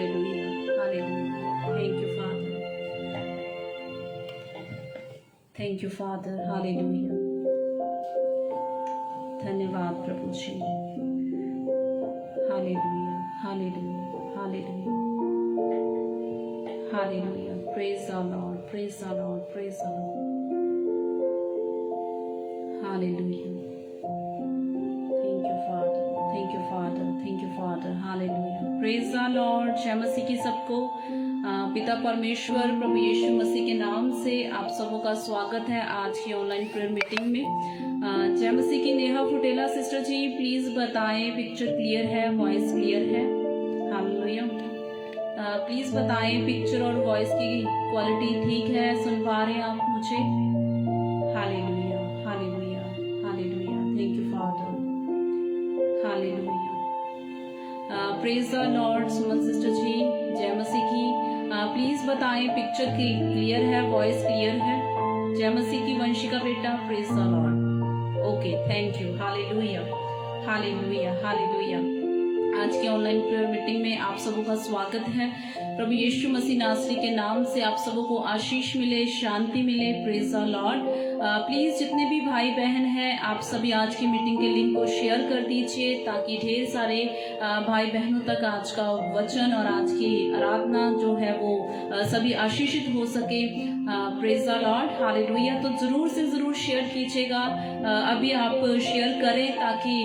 Hallelujah. Hallelujah. Thank you, Father. Thank you, Father. Hallelujah. धन्यवाद प्रभु जी. Hallelujah. Hallelujah. Hallelujah. Hallelujah. Praise the Lord. Praise the Lord. Praise the Lord. Hallelujah. Thank you, Father. Thank you, Father. Thank you, Father. Hallelujah. Praise the Lord. जय मसीह की सबको पिता परमेश्वर प्रभु यीशु मसीह के नाम से आप सबों का स्वागत है आज की ऑनलाइन प्रेयर मीटिंग में. जय मसीह की नेहा फुटेला सिस्टर जी, प्लीज बताएं पिक्चर क्लियर है, वॉइस क्लियर है. हालेलुया. प्लीज बताएं पिक्चर और वॉइस की क्वालिटी ठीक है, सुन पा रहे हैं आप मुझे. Hallelujah. Hallelujah. Hallelujah. Thank you father. Hallelujah. Praise the lord. Suman sister ji, जय मसीह की. प्लीज बताएं पिक्चर क्लियर है, वॉइस क्लियर है. जय मसीह की. वंशिका बेटा, praise the lord. Okay, thank you. Hallelujah. Hallelujah. Hallelujah. आज के ऑनलाइन प्रेयर मीटिंग में आप सबों का स्वागत है. प्रभु यीशु मसीह नासरी के नाम से आप सबों को आशीष मिले, शांति मिले. Praise the Lord. प्लीज जितने भी भाई बहन हैं आप सभी आज की मीटिंग के लिंक को शेयर कर दीजिए ताकि ढेर सारे भाई बहनों तक आज का वचन और आज की आराधना जो है वो सभी आशीषित हो सके. Praise the lord. हालेलुया. तो जरूर से जरूर शेयर कीजिएगा. अभी आप शेयर करें ताकि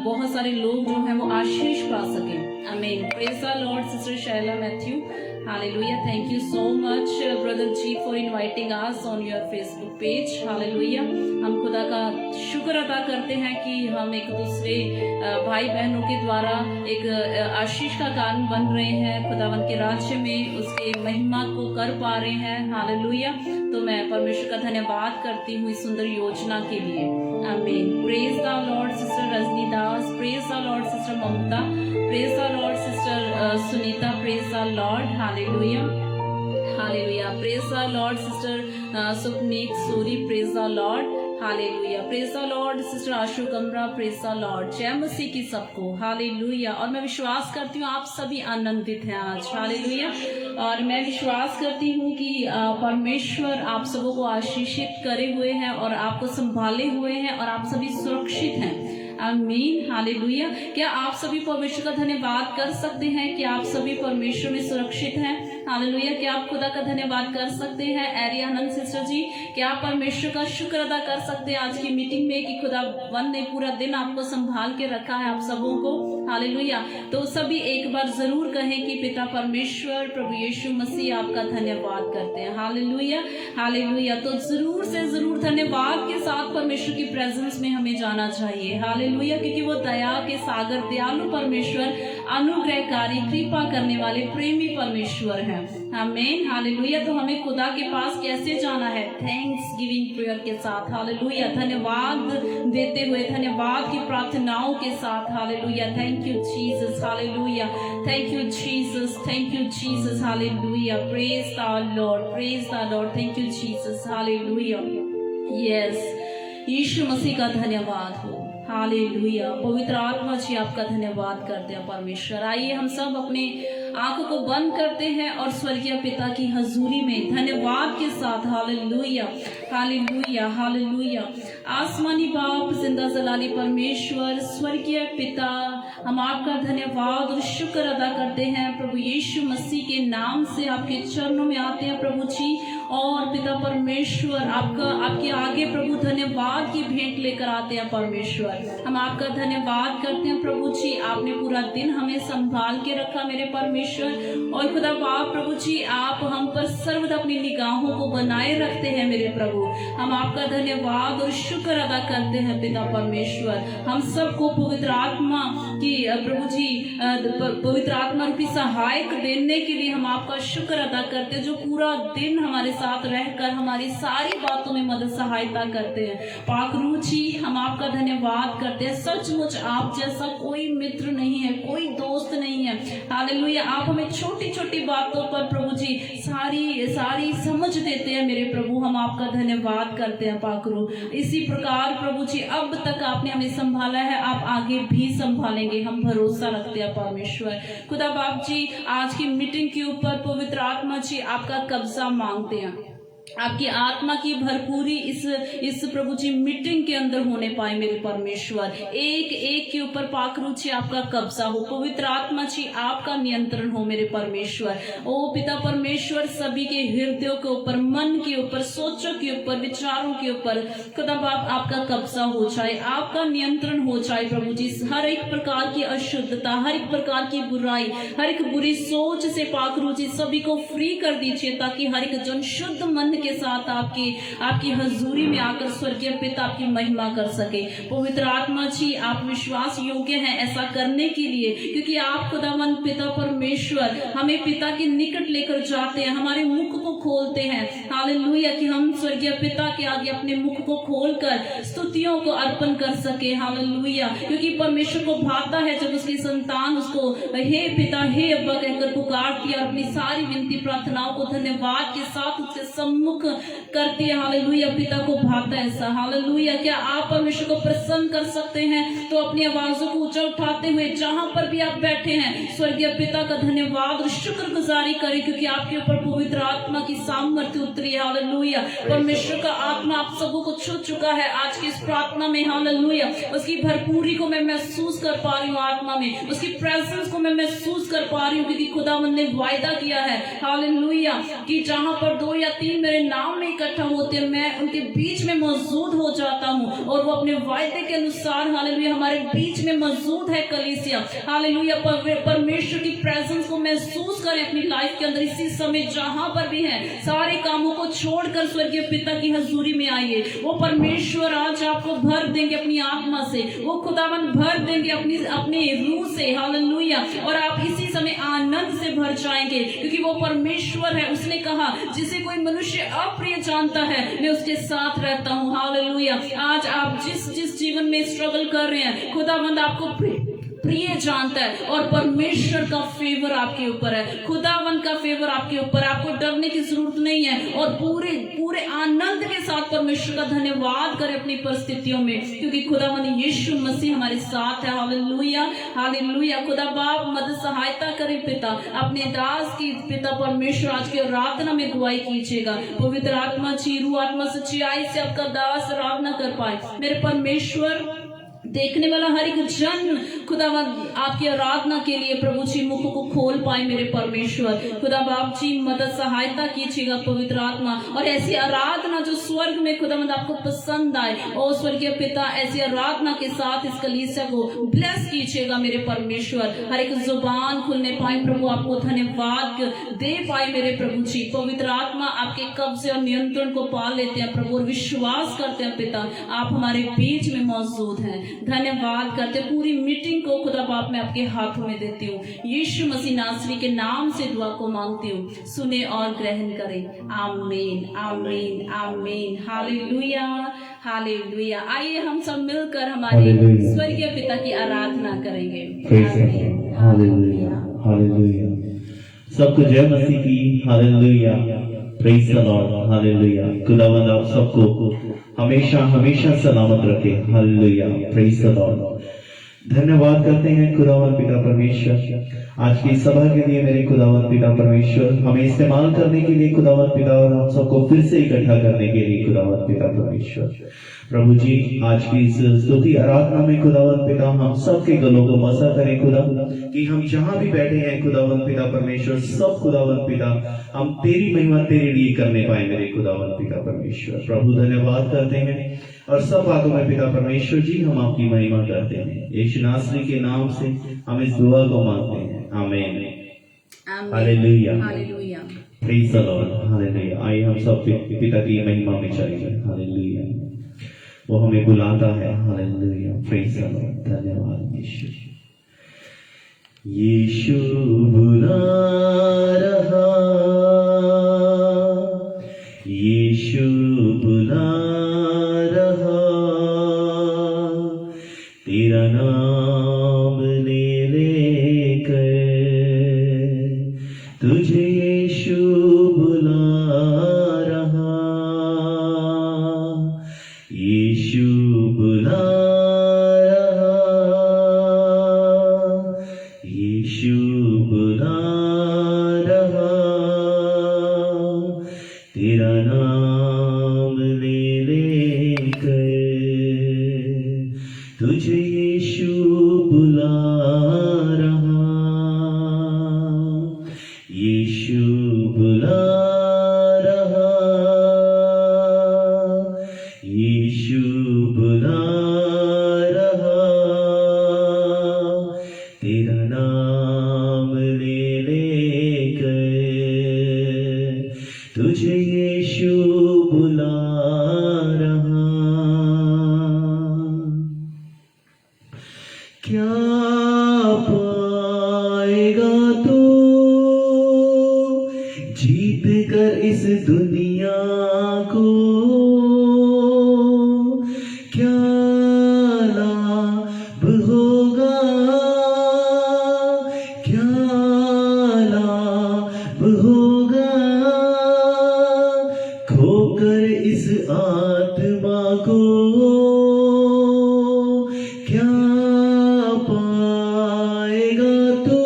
बहुत सारे लोग जो हैं वो आशीष पा सकें. आमीन. Praise the Lord. Sister Shaila Matthew, hallelujah. Thank you so much brother ji for inviting us on your Facebook page. Hallelujah. हम खुदा का शुक्र अदा करते हैं कि हम एक दूसरे भाई बहनों के द्वारा एक आशीष का कारण बन रहे हैं, खुदावन के राज्य में उसके महिमा को कर पा रहे हैं. हालेलुया. तो मैं परमेश्वर का धन्यवाद करती हूँ इस सुंदर योजना के लिए. आमीन. Praise the Lord sister Rajni Das, praise the Lord sister Mamta, praise the Lord sister Sunita, praise the lord. Hallelujah. Hallelujah. Praise the Lord sister Supneet Suri, praise the lord. Hallelujah. Praise the Lord sister Ashu Kamra, praise the Lord. जय मसीह की सबको. Hallelujah. और मैं विश्वास करती हूँ आप सभी आनंदित हैं आज. हालेलुया. और मैं विश्वास करती हूँ कि परमेश्वर आप सबों को आशीषित करे हुए हैं और आपको संभाले हुए हैं और आप सभी सुरक्षित हैं. आमीन. हालेलुया. क्या आप सभी परमेश्वर का धन्यवाद कर सकते हैं कि आप सभी परमेश्वर में सुरक्षित हैं? हालेलुया. क्या आप खुदा का धन्यवाद कर सकते हैं? एरियानंद सिस्टर जी, क्या आप परमेश्वर का शुक्र अदा कर सकते हैं आज की मीटिंग में कि खुदावन ने पूरा दिन आपको संभाल के रखा है आप सबों को? हालेलुया. तो सभी एक बार जरूर कहें कि पिता परमेश्वर प्रभु यीशु मसीह आपका धन्यवाद करते हैं. हालेलुया. हालेलुया. तो जरूर से जरूर धन्यवाद के साथ परमेश्वर की प्रेजेंस में हमें जाना चाहिए. हालेलुया. क्योंकि वो दया के सागर, दयालु परमेश्वर, अनुग्रहकारी, कृपा करने वाले प्रेमी परमेश्वर हैं. आमीन. हालेलुया. तो हमें खुदा के पास कैसे जाना है? थैंक्स गिविंग प्रेयर के साथ. हालेलुया. धन्यवाद देते हुए, धन्यवाद की प्रार्थनाओं के साथ. Hallelujah. Thank you Jesus. Hallelujah. Thank you Jesus. Thank you Jesus. Hallelujah. Praise the lord. Praise the lord. Thank you Jesus. Hallelujah. Yes, Yeshu Masih का धन्यवाद हो. हालेलुया. पवित्र आत्मा जी आपका धन्यवाद करते हैं परमेश्वर. आइए हम सब अपने आंखों को बंद करते हैं और स्वर्गीय पिता की हजूरी में धन्यवाद के साथ. हालेलुया. हालेलुया. हालेलुया. आसमानी बाप, जिंदा जलाली परमेश्वर, स्वर्गीय पिता, हम आपका धन्यवाद और शुक्र अदा करते हैं प्रभु यीशु मसीह के नाम से. आपके चरणों में आते हैं प्रभु जी और पिता परमेश्वर आपके आगे प्रभु धन्यवाद की भेंट लेकर आते हैं परमेश्वर. हम आपका धन्यवाद करते हैं प्रभु जी. आपने पूरा दिन हमें संभाल के रखा मेरे परमेश्वर. और खुदा बाप प्रभु जी, आप हम पर सर्वदा अपनी निगाहों को बनाए रखते हैं मेरे प्रभु. हम आपका धन्यवाद और शुक्र अदा करते हैं पिता परमेश्वर. हम सबको पवित्र आत्मा की प्रभु जी पवित्र आत्मा रूपी सहायक देने के लिए हम आपका शुक्र अदा करते हैं, जो पूरा दिन हमारे साथ रहकर हमारी सारी बातों में मदद सहायता करते हैं. पाक रूह जी, हम आपका धन्यवाद करते हैं. सचमुच आप जैसा कोई मित्र नहीं है, कोई दोस्त नहीं है. हालेलुया. आप हमें छोटी छोटी बातों पर प्रभु जी सारी समझ देते हैं मेरे प्रभु. हम आपका धन्यवाद करते हैं पाक रूह. इसी प्रकार प्रभु जी अब तक आपने हमें संभाला है, आप आगे भी संभालेंगे पाएंगे, हम भरोसा रखते हैं परमेश्वर। खुदा बाप जी, आज की मीटिंग के ऊपर पवित्र आत्मा जी आपका कब्जा मांगते हैं, आपकी आत्मा की भरपूरी इस प्रभु जी मीटिंग के अंदर होने पाए मेरे परमेश्वर। एक एक के ऊपर पाखरू जी आपका कब्जा हो, पवित्र आत्मा जी आपका नियंत्रण हो मेरे परमेश्वर। ओ पिता परमेश्वर, सभी के हृदयों के ऊपर, मन के ऊपर, सोचों के ऊपर, विचारों के ऊपर खुदा बाप आपका कब्जा हो जाए, आपका नियंत्रण हो जाए प्रभु जी। हर एक प्रकार की अशुद्धता, हर एक प्रकार की बुराई, हर एक बुरी सोच से पाखरू जी सभी को फ्री कर दीजिए, ताकि हर एक जन शुद्ध मन के साथ आपकी हजूरी में आकर स्वर्गीय पिता आपकी महिमा कर सके। पवित्र आत्मा जी, आप विश्वास योग्य हैं ऐसा करने के लिए, क्योंकि आप खुदावंद पिता परमेश्वर हमें पिता के निकट लेकर जाते हैं, हमारे मुख को खोलते हैं, हालेलुया, कि हम स्वर्गीय पिता के आगे अपने मुख को खोलकर स्तुतियों को अर्पण कर सके, हालेलुया। क्योंकि परमेश्वर को भाता है जब उसकी संतान उसको हे पिता, हे अब्बा कहकर पुकारती है और अपनी सारी विनती प्रार्थनाओं को धन्यवाद के साथ उसके सम्मुख करती है, हालेलुया। पिता को भाता है ऐसा, हालेलुया। क्या आप परमेश्वर को प्रसन्न कर सकते हैं? तो अपनी आवाजों को ऊंचा उठाते हुए जहां पर भी आप बैठे हैं, स्वर्गीय पिता का धन्यवाद और शुक्रगुजारी करें, क्योंकि आपके ऊपर पवित्र आत्मा की सामर्थ्य उतरी है, हालेलुया। परमेश्वर का आत्मा आप सबों को छू चुका है आज की इस प्रार्थना में, हालेलुया। उसकी भरपूरी को मैं महसूस कर पा रही हूँ आत्मा में, उसकी प्रेजेंस को मैं महसूस कर पा रही हूँ, क्योंकि खुदावंद ने वायदा किया है, हालेलुया, कि जहां पर 2 या 3 मेरे नाम में इकट्ठा होते हैं, मैं उनके बीच में मौजूद हो जाता हूँ। और वो अपने वायदे के अनुसार, हालेलुया, हमारे बीच में मौजूद है कलीसिया, हालेलुया। परमेश्वर की प्रेजेंस को महसूस करें अपनी लाइफ के अंदर इसी समय जहां पर भी है। सारे कामों को छोड़कर स्वर्गीय पिता की हजूरी में आइए। वो परमेश्वर आज आपको भर देंगे अपनी आत्मा से, वो खुदावन भर देंगे अपने रूह से, हालेलुया। और आप इसी समय आनंद से भर जाएंगे, क्योंकि वो परमेश्वर है। उसने कहा, जिसे कोई मनुष्य अप्रिय जानता है, मैं उसके साथ रहता हूँ, हालेलुया। आज आप जिस जीवन में स्ट्रगल कर रहे हैं, खुदावंद आपको प्रिय जानता है, और परमेश्वर का फेवर आपके ऊपर है, खुदावंद का फेवर आपके ऊपर। आपको डरने की जरूरत नहीं है, और पूरे आनंद के साथ परमेश्वर का धन्यवाद करें अपनी परिस्थितियों में, क्योंकि खुदावंद यीशु मसीह हमारे साथ है, हालेलुया, हालेलुया। खुदा बाप मदद सहायता करे पिता, अपने दास की पिता परमेश्वर आज की आराधना में गवाही कीजिएगा। पवित्र आत्मा जी, रूह आत्मा सच्चाई से आपका दास आराधना कर पाए मेरे परमेश्वर। देखने वाला हर एक जन खुदावंद आपकी आराधना के लिए प्रभु जी मुख को खोल पाए मेरे परमेश्वर। खुदा बाप जी मदद सहायता कीजिएगा पवित्र आत्मा, और ऐसी आराधना जो स्वर्ग में खुदावंद आपको पसंद आए। और स्वर्गीय पिता, ऐसी आराधना के साथ इस कलीसिया को ब्लेस कीजिएगा मेरे परमेश्वर। हर एक जुबान खुलने पाए प्रभु, आपको धन्यवाद दे पाए मेरे प्रभु जी। पवित्र आत्मा आपके कब्जे और नियंत्रण को पा लेते हैं प्रभु, और विश्वास करते हैं पिता आप हमारे बीच में मौजूद हैं। धन्यवाद करते, पूरी मीटिंग को खुदा बाप मैं आपके हाथों में देती हूँ। यीशु मसीह नासरी के नाम से दुआ को मांगती हूँ, सुने और ग्रहण करें। आमीन, आमीन, आमीन, हालेलुया, हालेलुया। आइए हम सब मिलकर हमारे स्वर्गीय पिता की आराधना करेंगे। Hallelujah, hallelujah. सबको जय मसीह की, hallelujah, praise the lord, hallelujah. खुदावंद आप सबको हमेशा हमेशा सलामत रखे, हालेलुया, प्रेज़ द लॉर्ड। धन्यवाद करते हैं खुदावंद पिता परमेश्वर आज की सभा के लिए, मेरे खुदावंद पिता परमेश्वर हमें इस्तेमाल करने के लिए खुदावंद पिता, और हम सबको फिर से इकट्ठा करने के लिए खुदावंद पिता परमेश्वर। प्रभु जी, आज की इस स्तुति आराधना में खुदावंद पिता हम सबके गलों को मसा करें खुदा, कि हम जहां भी बैठे हैं खुदावंद पिता परमेश्वर, सब खुदावंद पिता हम तेरी महिमा तेरे लिए करने पाए मेरे खुदावंद पिता परमेश्वर। प्रभु धन्यवाद करते हैं, और सब बातों में पिता परमेश्वर जी हम आपकी महिमा करते हैं। यीशु नासरी के नाम से हम इस दुआ को मांगते हैं, आमीन, hallelujah, hallelujah, praise the lord, hallelujah. आइए हम सब पिता की महिमा में चलेंगे, हालेलुया। वो हमें बुलाता है, हालेलुया, प्रेज़ द लॉर्ड। धन्यवाद यीशु। यीशु बुला रहा, यीशु बुला रहा, तेरा नाम ले लेकर तुझे यीशु बुला रहा, यीशु बुला रहा, यीशु बुला रहा, तेरा नाम ले लेकर तुझे यीशु बुला रहा, यीशु बुला रहा, यीशु बुला रहा, तेरा नाम ले लेकर तुझे यीशु बुला रहा। क्या पाएगा तू जीत कर इस दुनिया को, क्या लाभ होगा, क्या लाभ होगा खोकर इस आत्मा को, क्या पाएगा तू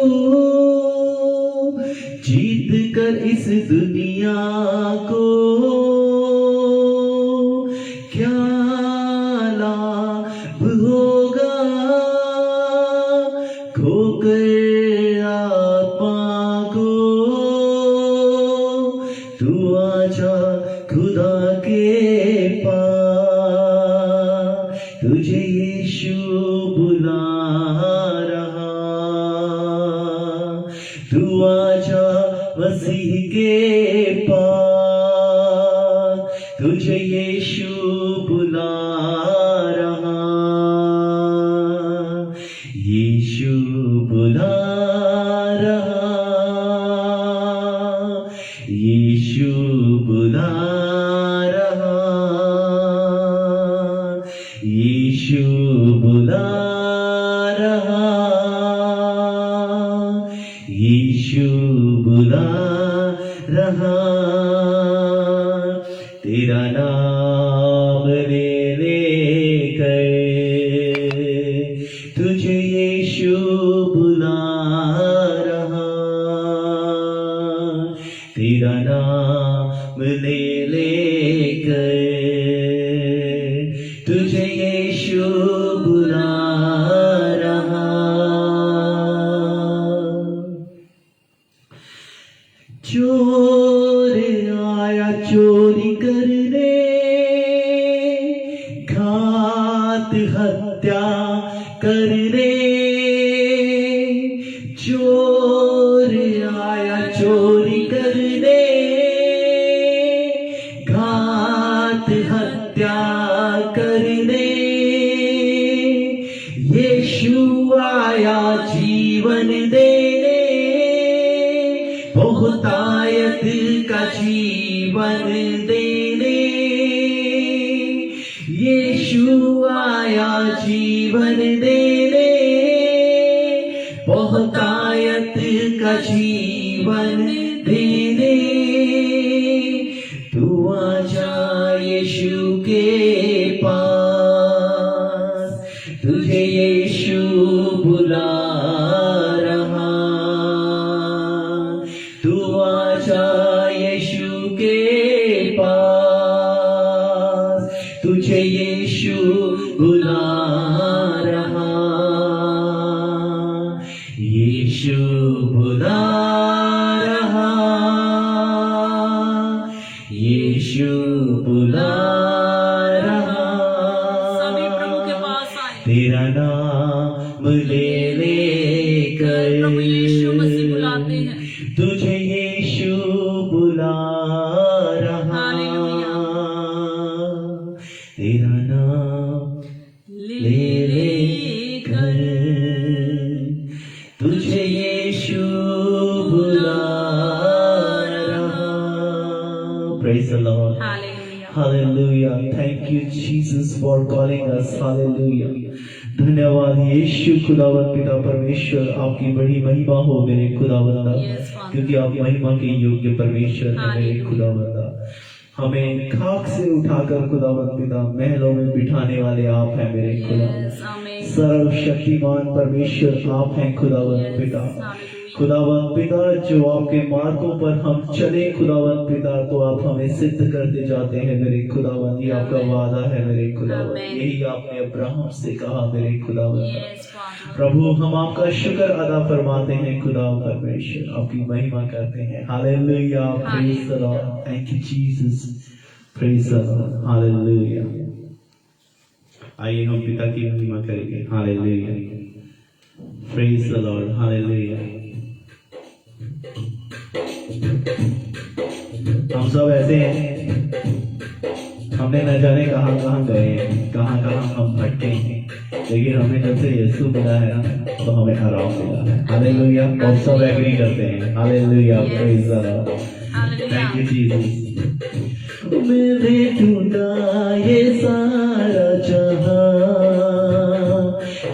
जीत कर इस दुनिया को, क्या लाभ होगा खोकर आत्मा को। तू आजा खुदा के पास, तुझे यीशु बुला रहा, तू आजा मसीह के पास, तुझे यीशु बुला रहा, यीशु बुला रहा, यीशु बुला रहा, यीशु बुला रहा, यीशु बुला रहा, तेरा नाम ले लेकर तुझे यीशु बुला रहा, तेरा नाम ले लेकर तुझे यीशु बुला रहा। चोर आया चोरी करने, घात हत्या करने, चोर आया चोरी करने, घात हत्या करने, यीशु आया जीवन देने, बहुतायत का जीवन देने, यीशु आया जीवन देने, बहुतायत का जीवन देने। तू आजा यीशु के पास, तुझे यीशु बुला रहा, तू आजा यीशु के पास, तुझे यीशु बुला रहा, यीशु बुला रहा, यीशु बुला रहा, सभी प्रभु के पास आए, तेरा नाम ले लेकर प्रभु यीशु मसीह बुलाते हैं, तुझे यीशु बुला रहा, हालेलुया। तेरा नाम ले लेकर तुझे यीशु बुला रहा। Praise the Lord. Hallelujah. Hallelujah. Thank you Jesus for calling us. Hallelujah. धन्यवाद यीशु खुदावंद पिता परमेश्वर, आपकी बड़ी महिमा हो मेरे खुदावंदा, Yes, Father. क्योंकि आप महिमा के योग्य परमेश्वर हैं मेरे Hallelujah. खुदावंदा। हमें खाक से उठाकर खुदावंद पिता महलों में बिठाने वाले आप हैं मेरे खुदा। Yes, आमीन। सर्वशक्तिमान परमेश्वर आप हैं खुदावंद पिता। खुदावंद पिता, जो आपके मार्गों पर हम चले खुदावंद पिता, तो आप हमें सिद्ध करते जाते हैं मेरे खुदावंद। ये आपका वादा है मेरे खुदावंद, यही आपने अब्राहम से कहा मेरे खुदावंद। प्रभु, हम आपका शुक्र अदा फरमाते हैं खुदा परमेश्वर, आपकी महिमा करते हैं। Hallelujah, praise the lord, thank you Jesus, praise the lord, hallelujah. आइए हम पिता की महिमा करेंगे। Hallelujah, praise the lord, hallelujah. हम सब ऐसे हैं, हमने न जाने कहां कहां गए हैं, कहां कहां हम भटके हैं, लेकिन हमें जब से यीशु मिला है तो हमें आराम मिला है। हालेलुया, और सब एग्री करते हैं। Hallelujah, praise the lord, thank you Jesus. मैंने ढूंढा ये सारा जहां,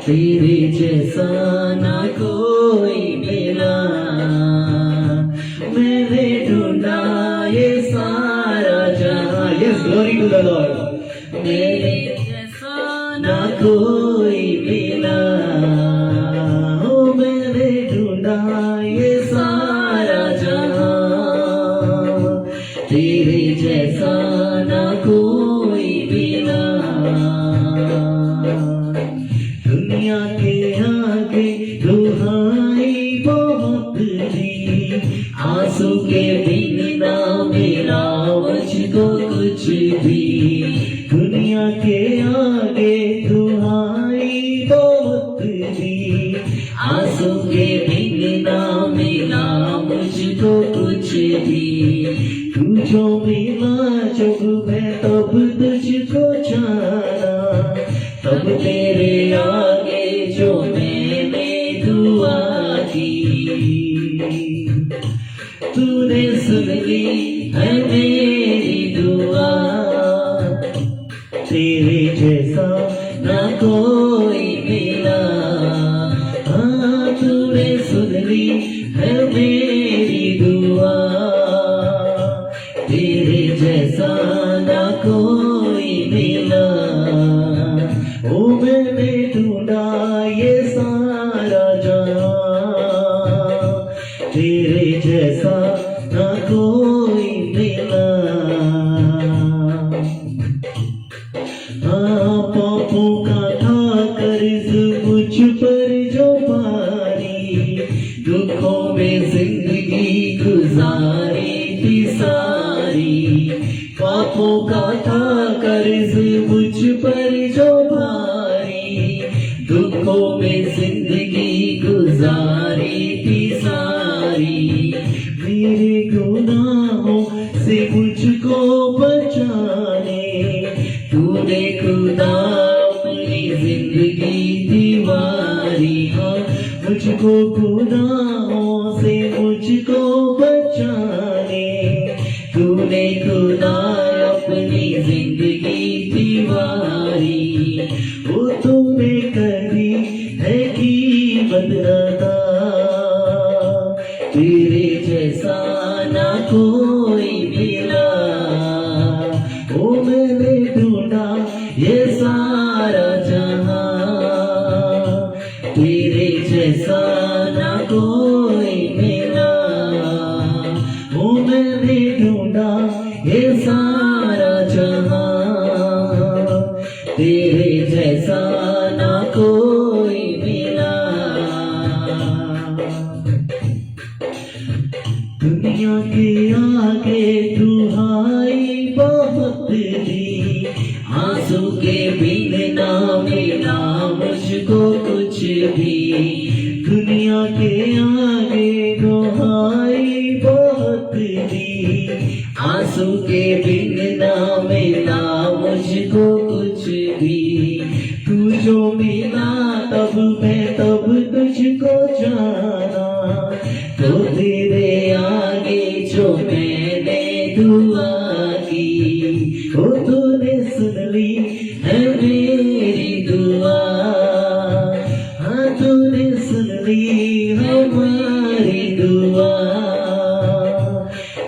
तेरे जैसा ना कोई मिला। मैंने ढूंढा ये सारा जहां, yes, glory to the Lord. मेरे जैसा ना कोई मिला, ओ मैंने ढूंढा ये सारा जहां, तेरे जैसा ना कोई मिला। दुनिया के आगे दुहाई बहुत दी, आंसू के बिना मिला मुझको कुछ भी। दुनिया के आगे दुहाई बहुत दी, आंसू के बिना मिला मुझको कुछ भी। तू जो मिला जब मैं तब तुझको जाना, तब तेरे आगे जो मैंने दुआ की, तूने सुन ली है मेरी दुआ। तेरे जैसा ना कोई मिला, हाँ तूने सुन ली है मेरी दुआ। तेरे जैसा ना कोई मिला, ओ मैंने ढूंढा ये सारा जहां, तेरे जैसा ना कोई मिला। हाँ, पापों का था कर्ज मुझ पर जो भारी, दुखों में जिंदगी गुजारी थी सारी। पापों का था कर्ज मुझ पर जो भारी, दुखों में जिंदगी गुजारी थी सारी। मेरे गुनाहों से मुझको बचाने, तूने खुदा अपनी जिंदगी दीवारी। हाँ, मुझको गुनाहों से मुझको बचाने, तूने खुदा अपनी जिंदगी दीवारी। वो तुम्हें कभी है कि बदलता, तेरे जैसा ना कोई मिला। ओ मैंने ढूंढा ये सारा जहां, तेरे जैसा ना कोई मिला। ओ मैंने ढूंढा ये सारा जहां, तेरे जैसा ना कोई मिला। दुनिया के आगे दुहाई बहुत दी, आंसू के बिना मिला मुझको कुछ भी। दुनिया के आगे दुहाई बहुत दी, आंसू के बिना मिला मुझको कुछ भी। तू जो मिला तब मैं तब तुझको जाना, तो तेरे आगे जो मैंने दुआ की, वो तूने सुन ली है मेरी दुआ। हाँ, तूने सुन ली हमारी दुआ।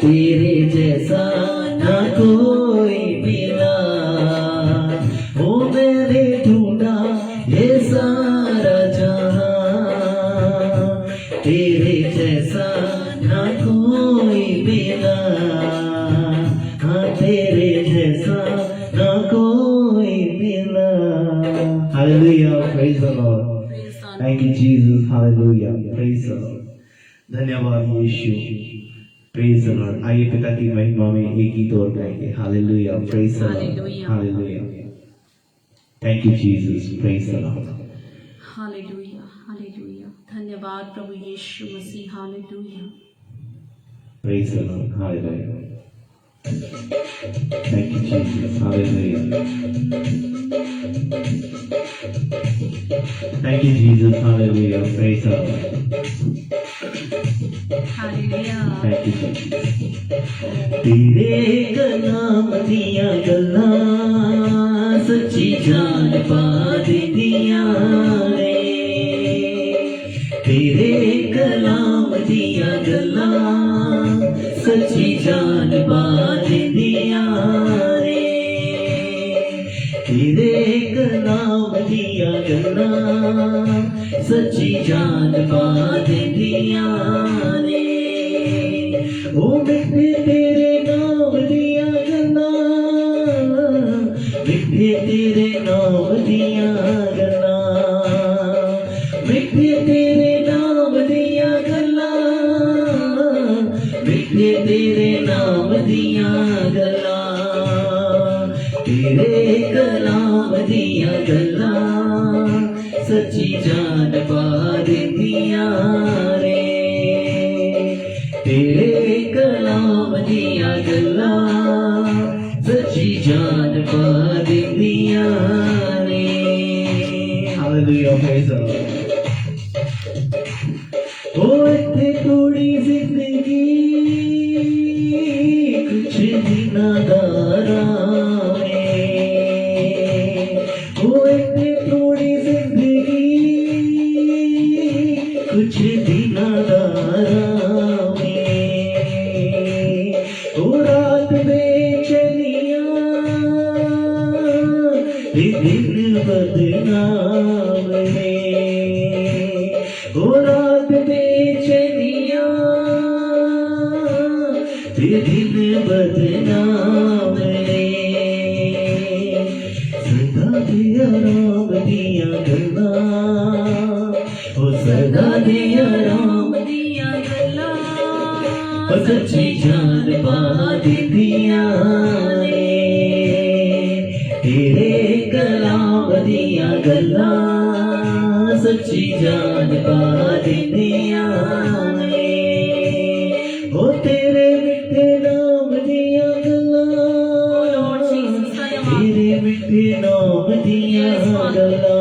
तेरे जैसा ना कोई मिला, ओ मैंने ढूंढा ये सा तेरे जैसा ना कोई मिला, हाँ तेरे जैसा ना कोई मिला। Hallelujah, praise the Lord. Thank you Jesus, hallelujah, praise the Lord. धन्यवाद यीशु, praise the Lord. आइए पिता की महिमा में एक गीत और गाएंगे. Hallelujah, praise the Lord, hallelujah. Thank you Jesus, praise the Lord. Hallelujah, hallelujah. धन्यवाद प्रभु यीशु मसीह, hallelujah. Praise the Lord, hallelujah. Thank you Jesus, hallelujah. Thank you Jesus, hallelujah, praise the Lord. Hallelujah. Thank you Jesus. तेरे कलाम दिया गला सच्ची जान पा दिया रे, तेरे कलाम दिया गला सच्ची जान पा दिया रे, तेरे कलाम दिया गला सच्ची जान पा दिया रे। ओ मिठे तेरे नाम दिया गला, मिठे तेरे नाम दिया गला, मिठे तेरे नाम दिया गला, मिठे तेरे नाम दिया गला, तेरे कलाम दिया गला सच्ची जान पा दिया रे, तेरे कलाम दिया गला सच्ची जान पा दिया रे। Hallelujah, praise the Lord. ओ इत्थे थोड़ी जिंदगी कुछ दिनां दा राम है, ओ इत्थे थोड़ी जिंदगी कुछ दिनां दा राम है, ओ रात बेचैनियां दिन बदनाम है, ओ रात बेचैनियां दिन बदनाम है, सदा दिया राम दिया गला, ओ सदा दिया राम दिया गला, ओ सच्ची जान पा दिया रे, तेरे कलाम दिया गला सच्ची जान पा दिया रे। ओ तेरे मिठे नाम दिया गला, तेरे मिठे नाम दिया गला,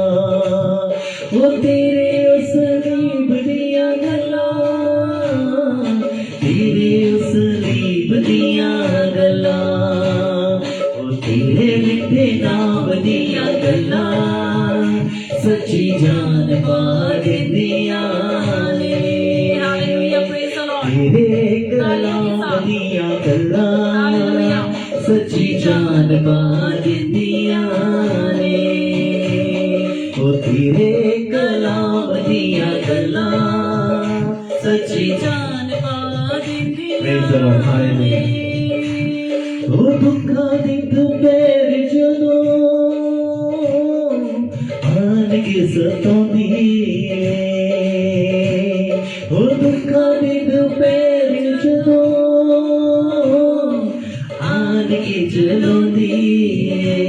ओ तेरे सलीब दिया गला, तेरे सलीब दिया गला, ओ तेरे मिठे नाम दिया गला सच्ची जान पा दिया रे। तेरे कलाम दिया गला सच्ची जान पा दिया रे, ओ तेरे कलाम दिया गला सच्ची जान पा दिया रे। ओ दुखा दी दुपहर जदों आन के सतांदी है, ओ दुखा दी दुपहर जदों आन के चलोंदी है,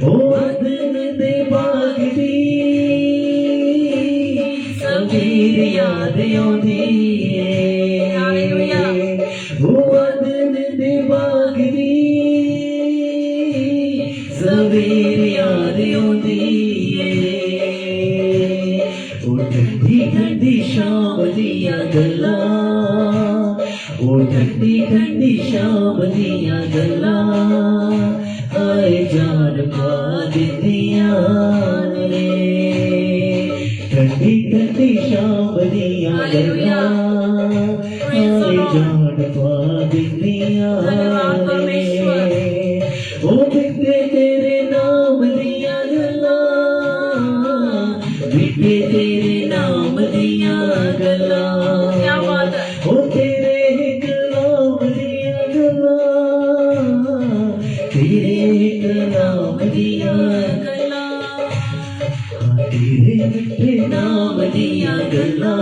ओ अदन दे बाग दी सवेर याद आउंदी है, ओ अदन दे बाग दी सवेर याद आउंदी है, ओ ठंडी ठंडी शाम दिया गला, ओ ठंडी ठंडी शाम दिया गला आए जान पा दिया रे, ठंडी ठंडी शाम दिया गला आए जान पा दिया रे। ओ मिठे तेरे नाम दिया गला, मिठे तेरे नाम दिया गला, क्या बात है, ओ तेरे एक नाम दिया गला, तेरे एक नाम दिया गला, तेरे मिठे नाम दिया गला,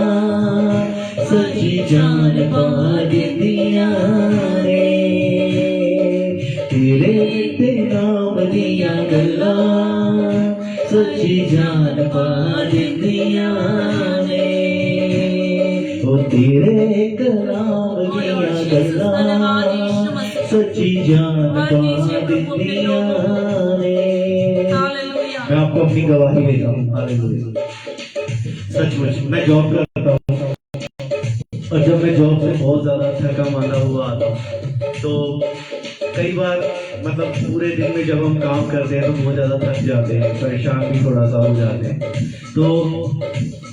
सच्ची जान पा दिया रे, तेरे मिठे नाम दिया गला, सच्ची जान पा दिया रे, ओ तेरे एक नाम दिया गला, सच्ची जान पा दिया रे। हालेलुया, मैं आपको अपनी गवाही देता हूँ, हालेलुया। सचमुच मैं जॉब करता हूँ और जब मैं जॉब से बहुत ज्यादा थका मांदा हुआ आता हूँ तो कई बार मतलब पूरे दिन में जब हम काम करते हैं तो बहुत ज्यादा थक जाते हैं, परेशान भी थोड़ा सा हो जाते हैं। तो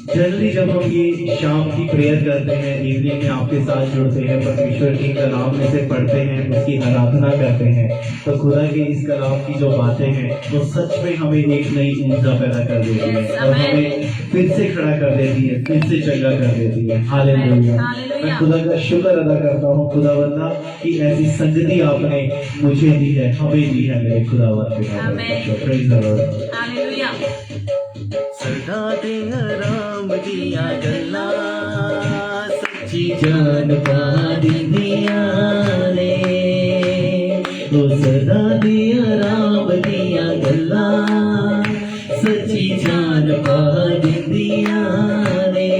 जनरली जब हम ये शाम की प्रेयर करते हैं, इवनिंग में आपके साथ जुड़ते हैं, परमेश्वर के कलाम में से पढ़ते हैं, उसकी आराधना करते हैं, तो खुदा के इस कलाम की जो बातें हैं वो सच में हमें एक नई ऊर्जा पैदा कर देती है और हमें फिर से खड़ा कर देती है, फिर से चंगा कर देती है। हालेलुया। मैं खुदा का शुक्र अदा करता हूँ खुदावंदा कि ऐसी संगति आपने मुझे दी है, हमें दी है मेरे खुदावंद। Praise the lord. हालेलुया, सदा दे आराम दिया गला, सच्ची जान पा दिया रे, ओ सदा दे आराम दिया गला, सच्ची जान पा दिया रे,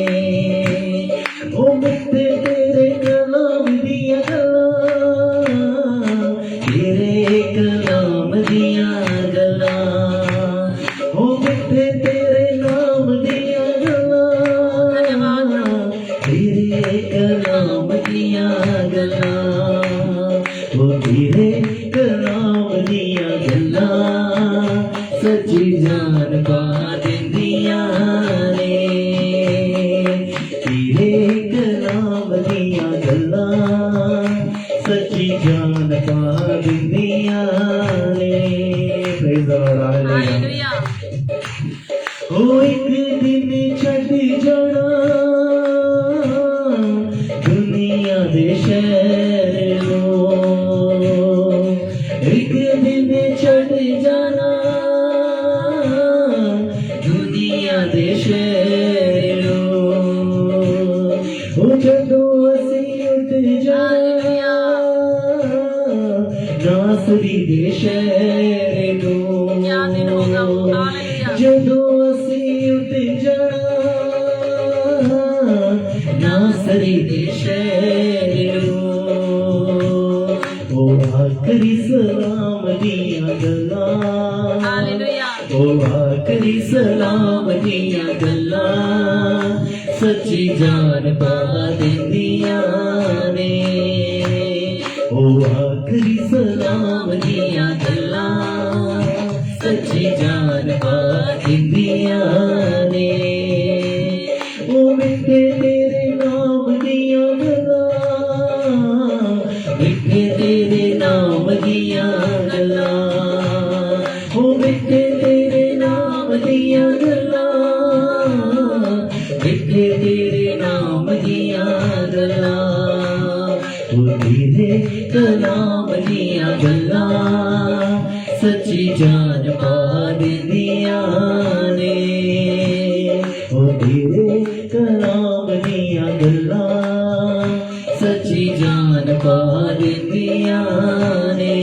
ओ मिठे तेरे कलाम दिया गला, तेरे कलाम दिया गला, ओ मिठे तेरे नाम दिया गला, तेरे कलाम दिया गला, ओ तेरे कलाम दिया गला, सच्ची जान पा दिया रे, तेरे कलाम दिया गला, सच्ची जान पा दिया रे। Praise the lord. हालेलुया, ओ एक दिन छड़ जाना दुनिया दे शहर लो, एक दिन छड़ जाना दुनिया दे शहर लो, ओ जदों असीं उठ जाना नासरी दे शहर लो, क्या दिन होगा वो, हालेलुया, जदों असीं उठ जाना नासरी दे शहर लो, ओ आखरी सलाम दिया गला, हालेलुया, ओ आखरी सलाम दिया गला, सच्ची जान पा दिया रे, ओ आखरी सलाम दिया गला, सच्ची जान पा दिया रे, ओ मिठे तेरे नाम दिया गला, मिठे तेरे नाम दिया गला, ओ मिठे तेरे नाम दिया गला, मिठे तेरे नाम दिया गला, ओ तेरे कलाम दिया गला, सच्ची जान पा दिया रे, ओ तेरे कलाम दिया गला, सच्ची जान पा दिया रे,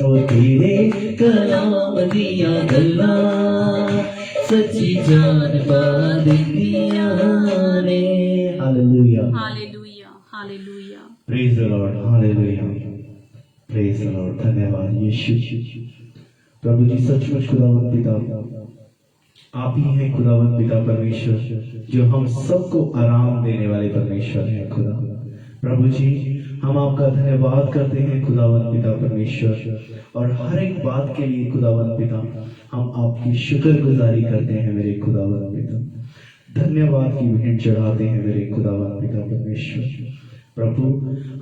ओ तेरे कलाम दिया गला, सच्ची जान पा दिया रे। Hallelujah, hallelujah, hallelujah, praise the lord. Hallelujah, praise the Lord. धन्यवाद यीशु। प्रभु जी सचमुच खुदावंद पिता आप ही हैं, खुदावंद पिता परमेश्वर जो हम सबको आराम देने वाले परमेश्वर हैं। खुदा प्रभु जी हम आपका धन्यवाद करते हैं खुदावंद पिता परमेश्वर, और हर एक बात के लिए खुदावंद पिता हम आपकी शुक्रगुजारी करते हैं मेरे खुदावंद पिता। धन्यवाद की भेंट चढ़ाते हैं मेरे खुदावंद पिता परमेश्वर। प्रभु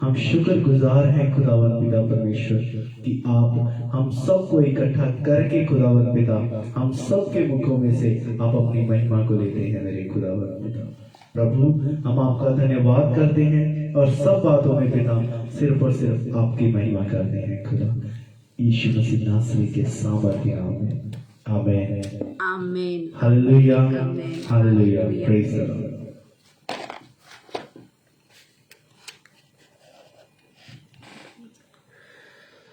हम शुक्रगुजार हैं खुदावन पिता परमेश्वर कि आप हम सबको इकट्ठा करके खुदावन पिता हम सबके मुखों में से आप अपनी महिमा को लेते हैं मेरे खुदावन पिता। प्रभु हम आपका धन्यवाद करते हैं और सब बातों में पिता सिर्फ और सिर्फ आपकी महिमा करते हैं खुदा, यीशु मसीह नासरी के सामर्थ्य नाम में, आमीन आमीन हालेलुया आमीन hallelujah praise the lord.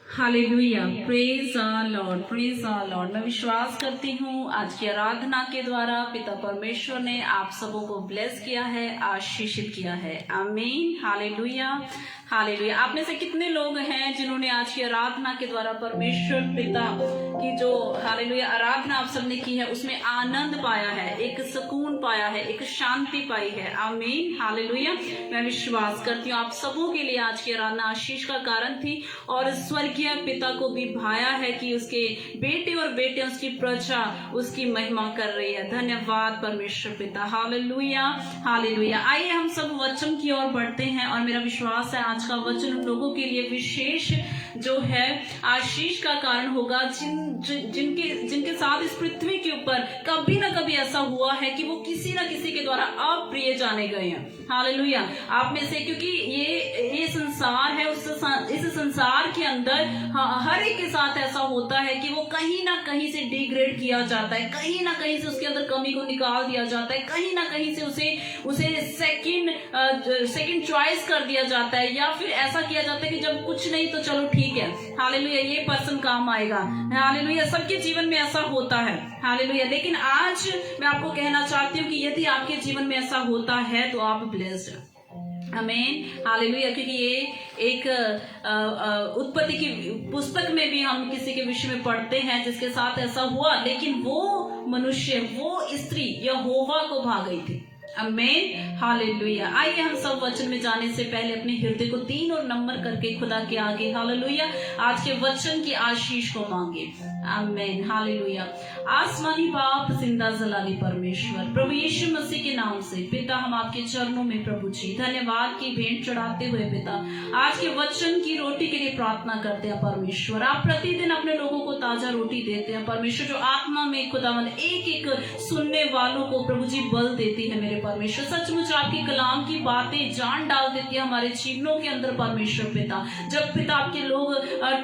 Hallelujah praise the lord praise the Lord. मैं विश्वास करती हूँ आज की आराधना के द्वारा पिता परमेश्वर ने आप सबों को ब्लेस किया है, आशीषित किया है। आमीन हालेलुया हालेलुया। आप में से कितने लोग हैं जिन्होंने आज की आराधना के द्वारा परमेश्वर पिता की जो हालेलुया आराधना आप सबने की है उसमें आनंद पाया है, एक सुकून पाया है, एक शांति पाई है। आमीन हालेलुया। मैं विश्वास करती हूँ आप सबों के लिए आज की आराधना आशीष का कारण थी और स्वर्गीय पिता को भी भाया है कि उसके बेटे और बेटे उसकी प्रजा उसकी महिमा कर रही है। धन्यवाद परमेश्वर पिता। Hallelujah hallelujah. आइए हम सब वचन की ओर बढ़ते हैं और मेरा विश्वास है आज का वचन उन लोगों के लिए विशेष जो है आशीष का कारण होगा जिनके साथ इस पृथ्वी के ऊपर कभी ना कभी ऐसा हुआ है कि वो किसी ना किसी के द्वारा अप्रिय जाने गए हैं। हालेलुया। आप में से क्योंकि ये संसार है, इस संसार के अंदर हर एक के साथ ऐसा होता है कि वो कहीं ना कहीं से डिग्रेड किया जाता है, कहीं ना कहीं से उसके अंदर कमी को निकाल दिया जाता है, कहीं ना कहीं से उसे सेकंड चॉइस कर दिया जाता है या फिर ऐसा किया जाता है कि जब कुछ नहीं तो चलो ठीक है, हालेलुया ये पर्सन काम आएगा। हालेलुया सबके जीवन में ऐसा होता है। हालेलुया। लेकिन आज मैं आपको कहना चाहती हूँ कि यदि आपके जीवन में ऐसा होता है तो आप ब्लेस्ड हैं। आमीन हालेलुया। क्योंकि ये एक उत्पत्ति की पुस्तक में भी हम किसी के विषय में पढ़ते हैं जिसके साथ ऐसा हुआ, लेकिन वो मनुष्य वो स्त्री यहोवा को भाग गई थी। आमीन हालेलुया। आइए हम सब वचन में जाने से पहले अपने हृदय को 3 और नंबर करके खुदा के आगे हालेलुया आज के वचन की आशीष को मांगे। आमीन हालेलुया। आसमानी बाप जिंदा जलाली परमेश्वर प्रभु यीशु मसीह के नाम से पिता हम आपके चरणों में प्रभु जी धन्यवाद की भेंट चढ़ाते हुए पिता आज के वचन की रोटी के लिए प्रार्थना करते हैं परमेश्वर। आप प्रतिदिन अपने लोगों को ताजा रोटी देते हैं परमेश्वर, जो आत्मा में खुदावन एक एक सुनने वालों को प्रभु जी बल देती है मेरे परमेश्वर। सचमुच आपकी कलाम की बातें जान डाल देती है हमारे जीवनों के अंदर परमेश्वर पिता। जब पिता आपके लोग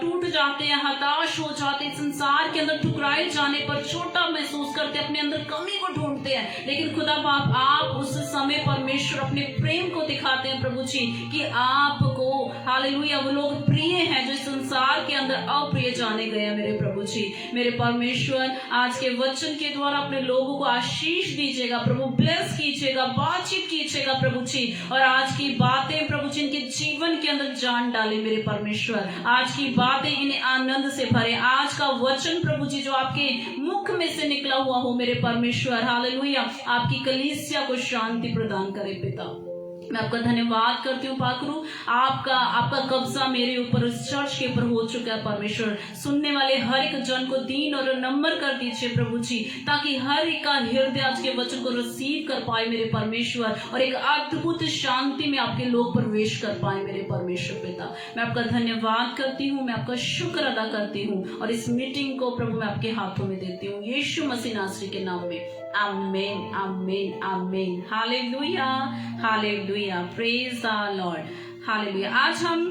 टूट जाते हैं, हताश हो जाते हैं, संसार के अंदर ठुकराए जाने पर छोटा महसूस करते, अपने अंदर कमी को ढूंढते हैं, लेकिन खुदा बाप आप उस समय परमेश्वर अपने प्रेम को दिखाते हैं प्रभु जी कि आपको हालेलुया वो लोग प्रिय हैं जो संसार के अंदर अप्रिय जाने गए हैं मेरे प्रभु जी। मेरे परमेश्वर आज के वचन के द्वारा अपने लोगों को आशीष दीजिएगा प्रभु, ब्लेस कीजिएगा, बातचीत कीजिएगा प्रभु जी, और आज की बातें प्रभु जी इनके जीवन के अंदर जान डाले मेरे परमेश्वर। आज की बातें इन्हें आनंद से भरे, आज का वचन प्रभु जी जो आपके मुख में से निकला हुआ हो मेरे परमेश्वर हालेलुया आपकी कलीसिया को शांति प्रदान करे पिता। मैं आपका धन्यवाद करती हूँ पाकरू, आपका कब्जा मेरे ऊपर उस चर्च के ऊपर हो चुका है परमेश्वर। सुनने वाले हर एक जन को 3 और नंबर कर दीजिए प्रभु जी, ताकि हर एक का हृदय आज के वचन को रिसीव कर पाए मेरे परमेश्वर, और एक अद्भुत शांति में आपके लोग प्रवेश कर पाए मेरे परमेश्वर पिता। मैं आपका धन्यवाद करती हूँ, मैं आपका शुक्र अदा करती हूँ, और इस मीटिंग को प्रभु मैं आपके हाथों में देती हूँ यीशु मसीह नासरी के नाम में। आमीन आमीन आमीन hallelujah hallelujah praise the lord hallelujah. आज हम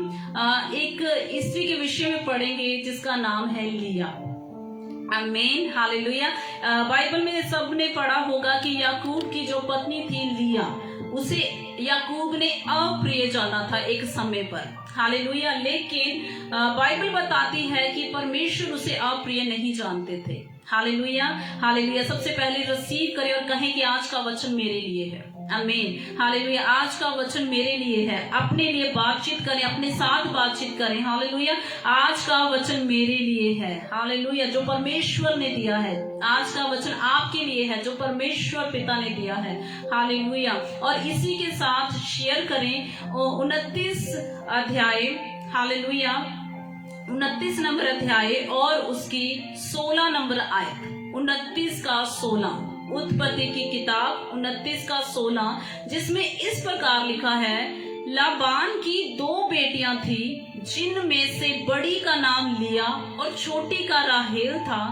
एक स्त्री के विषय में पढ़ेंगे जिसका नाम है लिया। आमीन हालेलुया। बाइबल में सबने पढ़ा होगा कि याकूब की जो पत्नी थी लिया, उसे याकूब ने अप्रिय जाना था एक समय पर हालेलुया, लेकिन बाइबल बताती है कि परमेश्वर उसे अप्रिय नहीं जानते थे। Hallelujah hallelujah. सबसे पहले रिसीव करें और कहें कि आज का वचन मेरे लिए है। आमीन हालेलुया। आज का वचन मेरे लिए है। अपने लिए बातचीत करें, अपने साथ बातचीत करें हालेलुया। आज का वचन मेरे लिए है हालेलुया, जो परमेश्वर ने दिया है। आज का वचन आपके लिए है जो परमेश्वर पिता ने दिया है हालेलुया। और इसी के साथ शेयर करें 29 अध्याय हालेलुया, 29 नंबर अध्याय और उसकी 16 नंबर आयत। 29 का 16 उत्पत्ति की किताब 29 का 16, जिसमें इस प्रकार लिखा है लाबान की 2 बेटियां थी, जिनमें से बड़ी का नाम लिया और छोटी का राहेल था।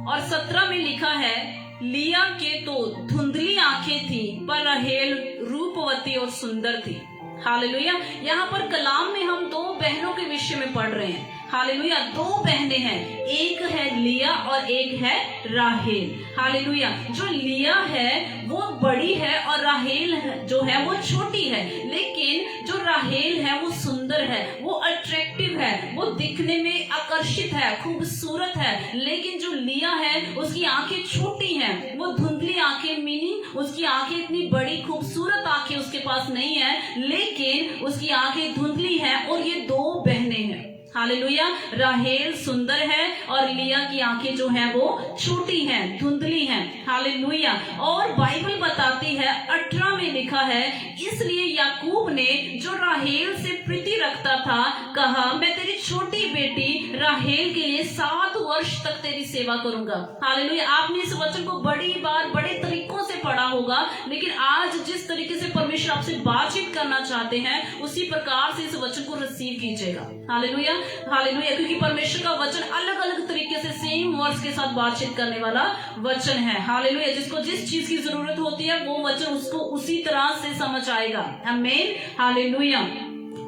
और 17 में लिखा है, लिया के तो धुंधली आंखें थी, पर राहेल रूपवती और सुंदर थी। हालेलुया। यहाँ पर कलाम में हम 2 बहनों के विषय में पढ़ रहे हैं। हालेलुया। 2 बहनें हैं, एक है लिया और एक है राहेल। हालेलुया। जो लिया है वो बड़ी है और राहेल जो है वो छोटी है, लेकिन जो राहेल है वो सुंदर है, वो अट्रैक्टिव है, वो दिखने में आकर्षित है, खूबसूरत है। लेकिन जो लिया है उसकी आंखें छोटी हैं, वो धुंधली आंखें, मीनिंग उसकी आंखें इतनी बड़ी खूबसूरत आंखें उसके पास नहीं है, लेकिन उसकी आंखें धुंधली हैं। और ये 2 बहनें हैं। हालेलुया। राहेल सुंदर है और लिया की आंखें जो हैं वो छोटी हैं, धुंधली हैं। हालेलुया। और बाइबल बताती है, 18 में लिखा है, इसलिए याकूब ने जो राहेल से प्रीति रखता था कहा, मैं तेरी छोटी बेटी राहेल के लिए 7 वर्ष तक तेरी सेवा करूंगा। हालेलुया। आपने इस वचन को बड़ी बार बड़े तरीकों से पढ़ा होगा, लेकिन आज जिस तरीके से परमेश्वर आपसे बातचीत करना चाहते हैं उसी प्रकार से इस वचन को रिसीव कीजिएगा। हालेलुया। हालेलुया। क्योंकि परमेश्वर का वचन अलग अलग तरीके से सेम वर्ड्स के साथ बातचीत करने वाला वचन है। हालेलुया। जिसको जिस चीज की जरूरत होती है वो वचन उसको उसी तरह से समझ आएगा। आमीन। हालेलुया।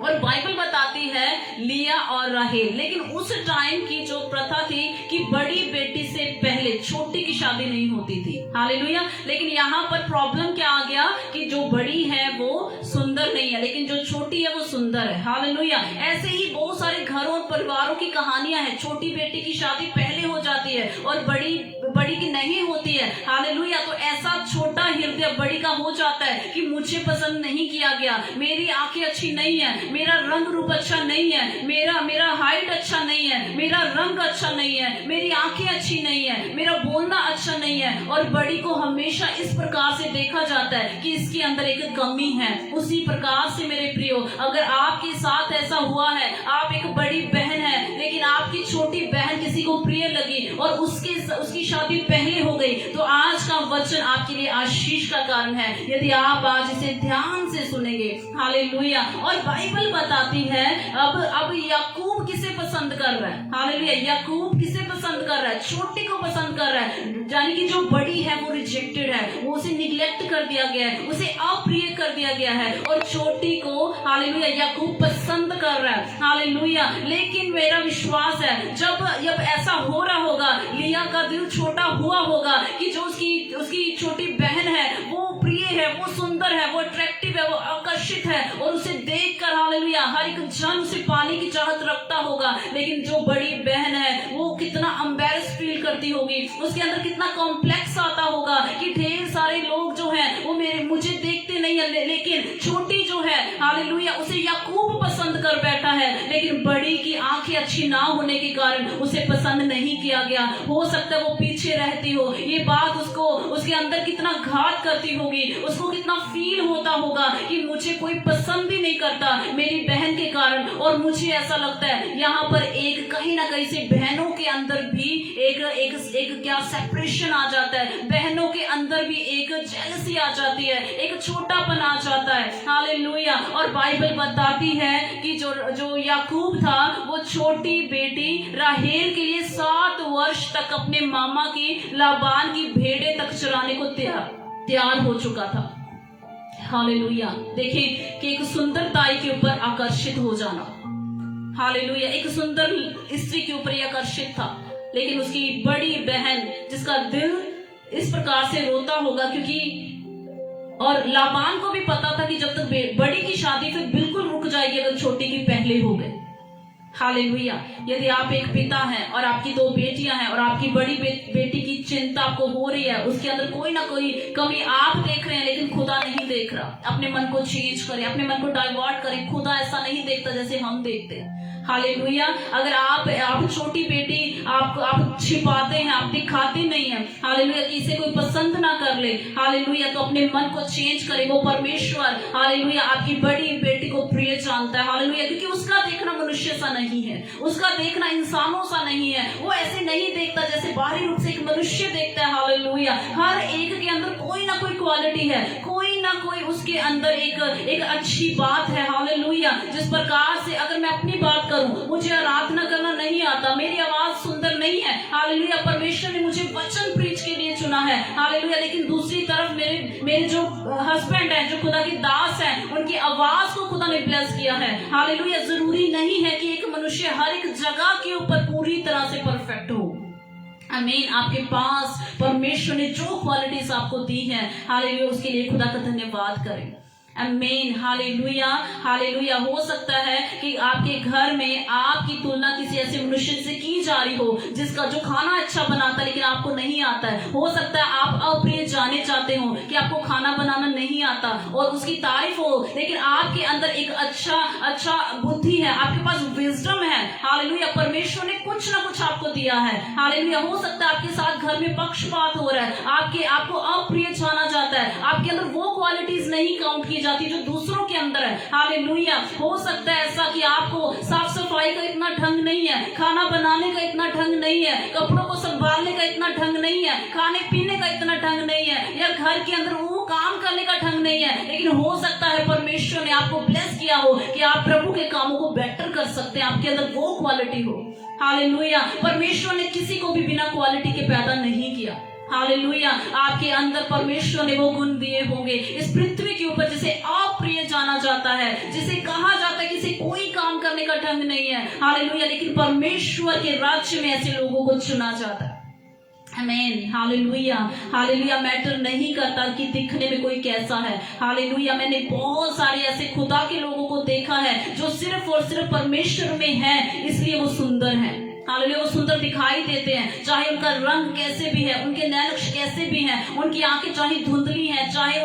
और बाइबल बताती है लिया और राहेल, लेकिन उस टाइम की जो प्रथा थी कि बड़ी बेटी से पहले छोटी की शादी नहीं होती थी। हालेलुया। लेकिन यहाँ पर प्रॉब्लम क्या आ गया कि जो बड़ी है वो सुंदर नहीं है, लेकिन जो छोटी है वो सुंदर है। हालेलुया। ऐसे ही बहुत सारे घरों और परिवारों की कहानियां हैं। छोटी बेटी की शादी पहले हो जाती है और बड़ी की नहीं होती है। हालेलुया। तो ऐसा छोटा हृदय बड़ी का हो जाता है कि मुझे पसंद नहीं किया गया, मेरी आंखें अच्छी नहीं है, मेरा रंग रूप अच्छा नहीं है, मेरा हाइट अच्छा नहीं है, मेरा रंग अच्छा नहीं है, मेरी आंखें अच्छी नहीं है, मेरा बोलना अच्छा नहीं है। और बड़ी को हमेशा इस प्रकार से देखा जाता है कि इसके अंदर एक कमी है। उसी प्रकार से मेरे प्रियो, अगर आपके साथ ऐसा हुआ है, आप एक बड़ी बहन है लेकिन आपकी छोटी बहन किसी को प्रिय लगी और उसकी शादी पहले हो गई, तो आज का वचन आपके लिए आशीष का कारण है, यदि आप आज इसे ध्यान से सुनेंगे। हालेलुया। और बाइबल बताती है, अब याकूब किसे पसंद कर रहा है? हालेलुया। याकूब किसे पसंद कर रहा है? छोटी को पसंद कर रहा है, यानी कि जो बड़ी है वो रिजेक्टेड है, वो उसे निग्लेक्ट कर दिया गया है, उसे अप्रिय कर दिया गया है। और छोटी को हालेलुया याकूब पसंद कर रहा है। हालेलुया। लेकिन मेरा विश्वास है जब ऐसा हो रहा होगा, लिया का दिल छोटा हुआ होगा कि जो उसकी छोटी बहन है वो प्रिय है, वो सुंदर है, वो अट्रैक्टिव है, वो आकर्षित है, और उसे देखकर हालेलुया हर एक जन उसे पाने की चाहत रखता होगा। लेकिन जो बड़ी बहन है वो कितना एम्बैरेस फील करती होगी, उसके अंदर कितना कॉम्प्लेक्स आता होगा कि ढेर सारे लोग जो हैं वो मुझे देखते नहीं है, लेकिन छोटी जो है हालेलुया उसे याकूब पसंद कर बैठा है, लेकिन बड़ी की आंखें अच्छी ना होने के कारण उसे पसंद नहीं किया गया। हो सकता है वो पीछे रहती हो, ये बात उसके अंदर कितना घात करती होगी, उसको कितना फील होता होगा कि मुझे कोई पसंद ही नहीं करता मेरी बहन के कारण। और मुझे ऐसा लगता है यहाँ पर एक कहीं ना कहीं से बहनों के अंदर भी एक क्या सेपरेशन आ जाता है, बहनों के अंदर भी एक जेलसी आ जाती है, एक छोटापन आ जाता है। हालेलुया। और बाइबल बताती है कि जो याकूब था वो छोटी बेटी राहेल के लिए 7 वर्ष तक अपने मामा की लाबान की भेड़ें तक चराने को तैयार हो चुका था। हालेलुया। देखें कि एक सुंदर ताई के ऊपर आकर्षित हो जाना, हालेलुया, एक सुंदर स्त्री के ऊपर आकर्षित था, लेकिन उसकी बड़ी बहन जिसका दिल इस प्रकार से रोता होगा, क्योंकि और लाबान को भी पता था कि जब तक बड़ी की शादी फिर बिल्कुल रुक जाएगी अगर छोटी की पहले हो गए। हालेलुया। यदि आप एक पिता हैं और आपकी 2 बेटियां हैं और आपकी बड़ी बेटी की चिंता आपको हो रही है, उसके अंदर कोई ना कोई कमी आप देख रहे हैं लेकिन खुदा नहीं देख रहा, अपने मन को चेंज करें, अपने मन को डाइवर्ट करें। खुदा ऐसा नहीं देखता जैसे हम देखते हैं। हालेलुया। अगर आप छोटी बेटी आप छिपाते हैं, आप दिखाते नहीं हैं, हालेलुया, कि इसे कोई पसंद ना कर ले, हालेलुया, तो अपने मन को चेंज करें। वो परमेश्वर हालेलुया आपकी बड़ी बेटी को प्रिय जानता है। हालेलुया। क्योंकि उसका देखना मनुष्य सा नहीं है, उसका देखना इंसानों सा नहीं है, वो ऐसे नहीं देखता जैसे बाहरी रूप से एक मनुष्य देखता है। हालेलुया। हर एक के अंदर कोई ना कोई क्वालिटी है, कोई ना कोई उसके अंदर एक अच्छी बात है, हालेलुया। जिस प्रकार से अगर मैं अपनी बात करूं, मुझे आराधना करना नहीं आता, मेरी आवाज सुंदर नहीं है, हालेलुया। परमेश्वर ने मुझे वचन प्रीच के लिए चुना है, हालेलुया। लेकिन दूसरी तरफ मेरे जो हस्बैंड है, जो खुदा की दास है, उनकी आवाज को खुदा ने ब्लेस किया है, हालेलुया। जरूरी नहीं है कि एक मनुष्य हर एक जगह के ऊपर पूरी तरह से परफेक्ट हो। आमीन। आपके पास परमेश्वर ने जो क्वालिटीज आपको दी है, हालेलुया, उसके लिए खुदा का धन्यवाद करें। आमीन, हालेलुया, हालेलुया। हो सकता है कि आपके घर में आपकी तुलना किसी ऐसे मनुष्य से की जा रही हो जिसका जो खाना अच्छा बनाता है लेकिन आपको नहीं आता है। हो सकता है आप अप्रिय जाने चाहते हो कि आपको खाना बनाना नहीं आता और उसकी तारीफ हो, लेकिन आपके अंदर एक अच्छा बुद्धि है, आपके पास विजडम है, हालेलुया। परमेश्वर ने कुछ ना कुछ आपको दिया है, हालेलुया। हो सकता है आपके साथ घर में पक्षपात हो रहा है, आपको अप्रिय जाना जाता है, आपके अंदर वो क्वालिटीज नहीं काउंट की जाती जो दूसरों के अंदर है, हालेलुया। हो सकता है ऐसा कि आपको साफ सफाई का इतना ढंग नहीं है, खाना बनाने का इतना ढंग नहीं है, कपड़ों को संभालने का इतना ढंग नहीं है, खाने पीने का इतना ढंग नहीं है, या घर के अंदर वो काम करने का ढंग नहीं है। लेकिन हो सकता है परमेश्वर ने आपको ब्लेस किया हो कि आप प्रभु के कामों को बेटर कर सकते हैं, आपके अंदर वो क्वालिटी हो, हालेलुया। परमेश्वर ने किसी को भी बिना क्वालिटी के पैदा नहीं किया, हालेलुया। आपके अंदर परमेश्वर ने वो गुण दिए होंगे इस पृथ्वी के ऊपर जिसे अप्रिय जाना जाता है, जिसे कहा जाता है कि इसे कोई काम करने का ढंग नहीं है, हालेलुया। लेकिन परमेश्वर के राज्य में ऐसे लोगों को चुना जाता है। आमीन, हालेलुया, हालेलुया। मैटर नहीं करता कि दिखने में कोई कैसा है, हालेलुया। मैंने बहुत सारे ऐसे खुदा के लोगों को देखा है जो सिर्फ और सिर्फ परमेश्वर में है, इसलिए वो सुंदर है, हालेलुया। वो सुंदर दिखाई देते हैं, चाहे उनका रंग कैसे भी है, उनके नैनक्ष कैसे भी हैं, उनकी आंखें चाहे धुंधली हैं, चाहे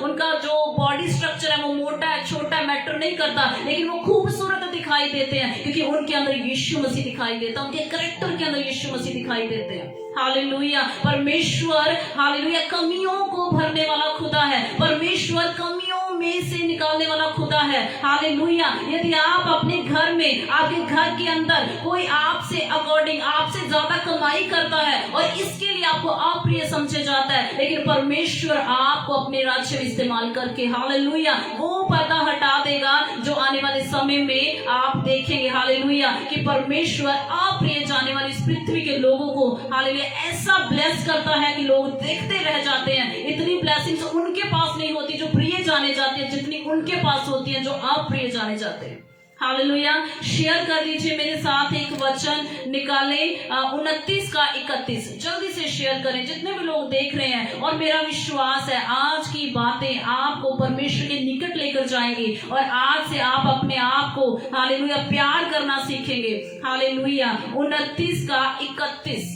उनका जो बॉडी स्ट्रक्चर है वो मोटा है, छोटा है, मैटर नहीं करता, लेकिन वो खूबसूरत दिखाई देते हैं क्योंकि उनके अंदर यीशु मसीह दिखाई देता है, उनके कैरेक्टर के अंदर यीशु मसीह दिखाई देते हैं, हालेलुया। परमेश्वर, हालेलुया, कमियों को भरने वाला खुदा है, परमेश्वर कमियों में से निकालने वाला खुदा है, हालेलुया। यदि आप अपने घर में, आपके घर के अंदर कोई आपसे अकॉर्डिंग, आपसे ज्यादा कमाई करता है और इसके लिए आपको अप्रिय समझा जाता है, लेकिन परमेश्वर आपको अपने राज्य में इस्तेमाल करके, हालेलुया, वो पर्दा हटा देगा जो आने वाले समय में आप देखेंगे, हालेलुया, कि परमेश्वर अप्रिय जाने वाली इस पृथ्वी के लोगों को, हालेलुया, ऐसा ब्लेस करता है कि लोग देखते रह जाते हैं। इतनी ब्लेसिंग्स उनके पास नहीं होती जो प्रिय जाने जाते हैं, जितनी उनके पास होती है जो अप्रिय जाने जाते हैं, हालेलुया। शेयर कर लीजिए मेरे साथ एक वचन निकाले 29 का 31, जल्दी से शेयर करें जितने भी लोग देख रहे हैं। और मेरा विश्वास है आज की बातें आपको परमेश्वर के निकट लेकर जाएंगी और आज से आप अपने आप को, हालेलुया, प्यार करना सीखेंगे, हालेलुया। 29 का 31,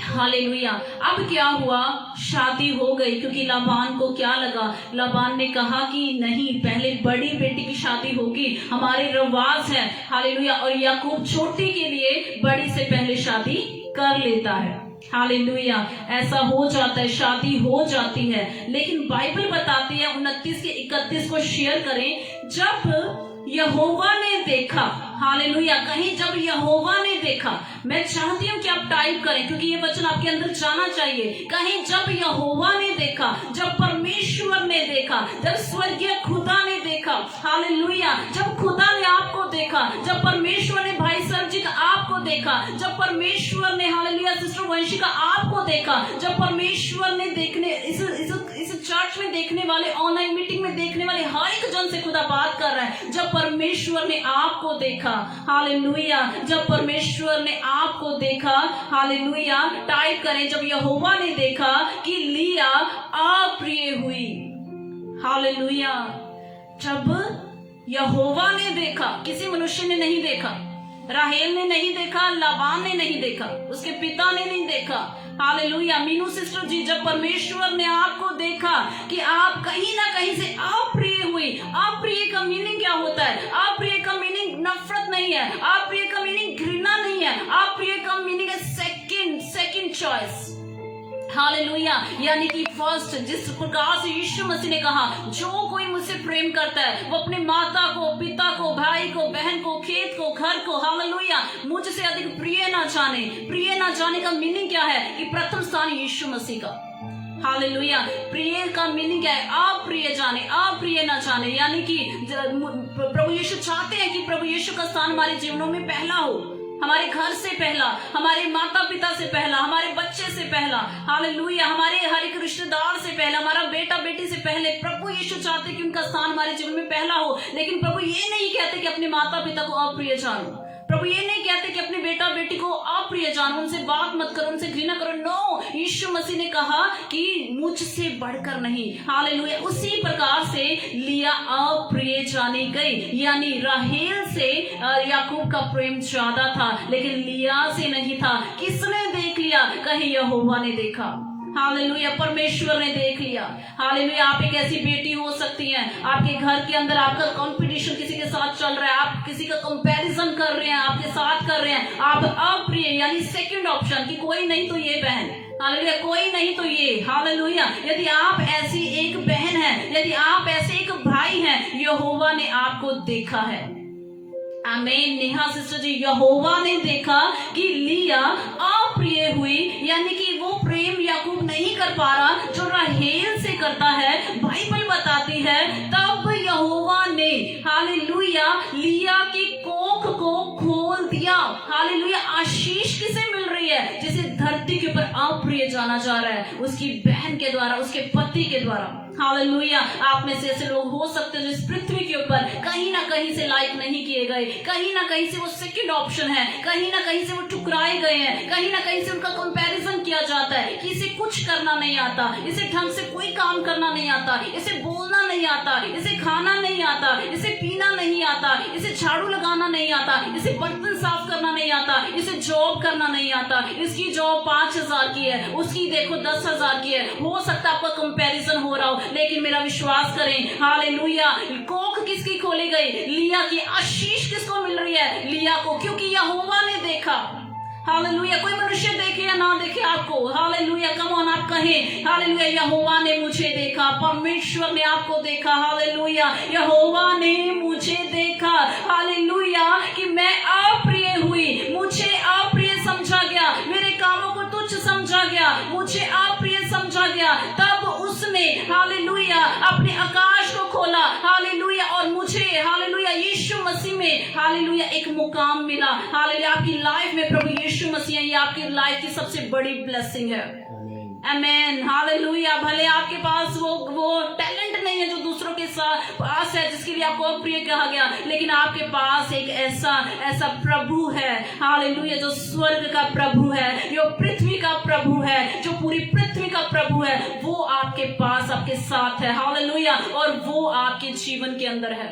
हालेलुया। अब क्या हुआ, शादी हो गई, क्योंकि लाबान को क्या लगा, लाबान ने कहा कि नहीं, पहले बड़ी बेटी की शादी होगी, हमारे रिवाज है, हालेलुया। और याकूब छोटी के लिए बड़ी से पहले शादी कर लेता है, हालेलुया। ऐसा हो जाता है, शादी हो जाती है, लेकिन बाइबल बताती है 29 के 31 को शेयर करें। जब यहोवा ने देखा, हालेलुया, कहीं जब यहोवा ने देखा, मैं चाहती हूं कि आप टाइप करें क्योंकि ये वचन आपके अंदर जाना चाहिए। कहीं जब यहोवा ने देखा, जब परमेश्वर ने देखा, जब स्वर्गीय खुदा ने देखा, हालेलुया, जब खुदा ने आपको देखा, जब परमेश्वर ने भाई सरजीत आपको देखा, जब परमेश्वर ने, हालेलुया, सिस्टर वंशिका आपको देखा, जब परमेश्वर ने देखने इस चर्च में देखने वाले, ऑनलाइन मीटिंग में देखने वाले हर एक जन से खुदा बात कर रहा है, जब परमेश्वर ने आपको देखा, हालेलुया, जब परमेश्वर ने आपको देखा, हालेलुया, टाइप करें, जब यहोवा ने देखा कि लिया अप्रिय हुई, हालेलुया। जब यहोवा ने देखा, किसी मनुष्य ने नहीं देखा, राहेल ने नहीं देखा, लाबान ने नहीं देखा, उसके पिता ने नहीं देखा, हालेलुया। मीनू सिस्टर जी, जब परमेश्वर ने आपको देखा कि आप कहीं ना कहीं से अप्रिय हुई। अप्रिय का मीनिंग क्या होता है? अप्रिय का मीनिंग नफरत नहीं है, अप्रिय का मीनिंग घृणा नहीं है, अप्रिय का मीनिंग है सेकंड चॉइस, हालेलुया। यानी कि फर्स्ट, जिस प्रकार से यीशु मसीह ने कहा, जो कोई मुझसे प्रेम करता है वो अपने माता को, पिता को, भाई को, बहन को, खेत को, घर को, हालेलुया, मुझसे अधिक प्रिय ना जाने। प्रिय ना जाने का मीनिंग क्या है? कि प्रथम स्थान यीशु मसीह का, हालेलुया। प्रिय का मीनिंग क्या है? अप्रिय जाने, अप्रिय ना जाने, यानी कि प्रभु यीशु चाहते हैं कि प्रभु यीशु का स्थान हमारे जीवनों में पहला हो, हमारे घर से पहला, हमारे माता पिता से पहला, हमारे बच्चे से पहला, हालेलुया, हमारे हर एक रिश्तेदार से पहला, हमारा बेटा बेटी से पहले प्रभु यीशु चाहते हैं कि उनका स्थान हमारे जीवन में पहला हो। लेकिन प्रभु ये नहीं कहते कि अपने माता पिता को अप्रिय जानो, प्रभु ये नहीं कहते कि अपने बेटा बेटी को अप्रिय जानो, उनसे बात मत करो, उनसे घृणा करो। नो, यीशु मसीह ने कहा कि मुझसे बढ़कर नहीं, हालेलुया। उसी प्रकार से लिया अप्रिय जानी गई, यानी राहेल से याकूब का प्रेम ज्यादा था, लेकिन लिया से नहीं था। किसने देख लिया? कहीं यहोवा ने देखा, हालेलुया, परमेश्वर ने देख लिया। हालेलुया। आप एक ऐसी बेटी हो सकती हैं, आपके घर के अंदर आपका कंपटीशन किसी के साथ चल रहा है, आप किसी का कंपैरिजन कर रहे हैं, आपके साथ कर रहे हैं, आप अप्रिय यानी सेकंड ऑप्शन कि कोई नहीं तो ये बहन, हालेलुया, कोई नहीं तो ये, हालेलुया। यदि आप ऐसी एक बहन है, यदि आप ऐसे एक भाई हैं, यहोवा ने आपको देखा है। आमीन। नेहा सिस्टर जी, यहोवा ने देखा कि लिया अप्रिय हुई, यानी कि वो प्रेम याकूब नहीं कर पा रहा जो राहेल से करता है। बाइबल बताती है तब यहोवा ने, हालेलुया, लिया की कोख को खोल दिया। हालेलुया। आशीष किसे मिल रही है? जिसे धरती के ऊपर अप्रिय जाना जा रहा है, उसकी बहन के द्वारा, उसके पति के द्वारा। हालेलुया। आप में से ऐसे लोग हो सकते हैं जो इस पृथ्वी के ऊपर कहीं ना कहीं से लाइक नहीं किए गए, कहीं ना कहीं से वो सेकंड ऑप्शन है, कहीं ना कहीं से वो ठुकराए गए हैं, कहीं ना कहीं से उनका कंपैरिजन किया जाता है कि इसे कुछ करना नहीं आता, इसे ढंग से कोई काम करना नहीं आता, इसे बोलना नहीं आता, इसे खाना नहीं आता, इसे पीना नहीं आता, इसे झाड़ू लगाना नहीं आता, इसे बर्तन साफ करना नहीं आता, इसे जॉब करना नहीं आता, इसकी जॉब 5,000 की है, उसकी देखो 10,000 की है। हो सकता है आपका कंपैरिजन हो रहा हो, लेकिन मेरा विश्वास करें, हालेलुया, कोख किसकी खोली गई? लिया की। आशीष किसको मिल रही है? लिया को, क्योंकि यहोवा ने देखा। हालेलुया। कोई मनुष्य देखे या ना देखे आपको, हालेलुया, कम ऑन आप कहें, हालेलुया, यहोवा ने मुझे देखा, परमेश्वर ने आपको देखा, हालेलुया, यहोवा ने मुझे देखा, हालेलुया, कि मैं अप्रिय हुई, मुझे अप्रिय समझा गया, मेरे कामों को तुच्छ समझा गया, मुझे अप्रिय समझा गया। तब उसने, हालेलुया, अपने आकाश को खोला, हालेलुया, और मुझे, हालेलुया, यीशु मसीह में, हालेलुया, एक मुकाम मिला। हालेलुया। आपकी लाइफ में प्रभु यीशु मसीह, ये आपकी लाइफ की सबसे बड़ी ब्लेसिंग है। आमेन। हालेलुया। भले आपके पास वो टैलेंट नहीं है जो दूसरों के पास है, जिसके लिए आपको अप्रिय कहा गया, लेकिन आपके पास एक ऐसा प्रभु है, हालेलुया, जो स्वर्ग का प्रभु है, जो पृथ्वी का प्रभु है, जो पूरी पृथ्वी का प्रभु है, वो आपके पास, आपके साथ है, हालेलुया, और वो आपके जीवन के अंदर है।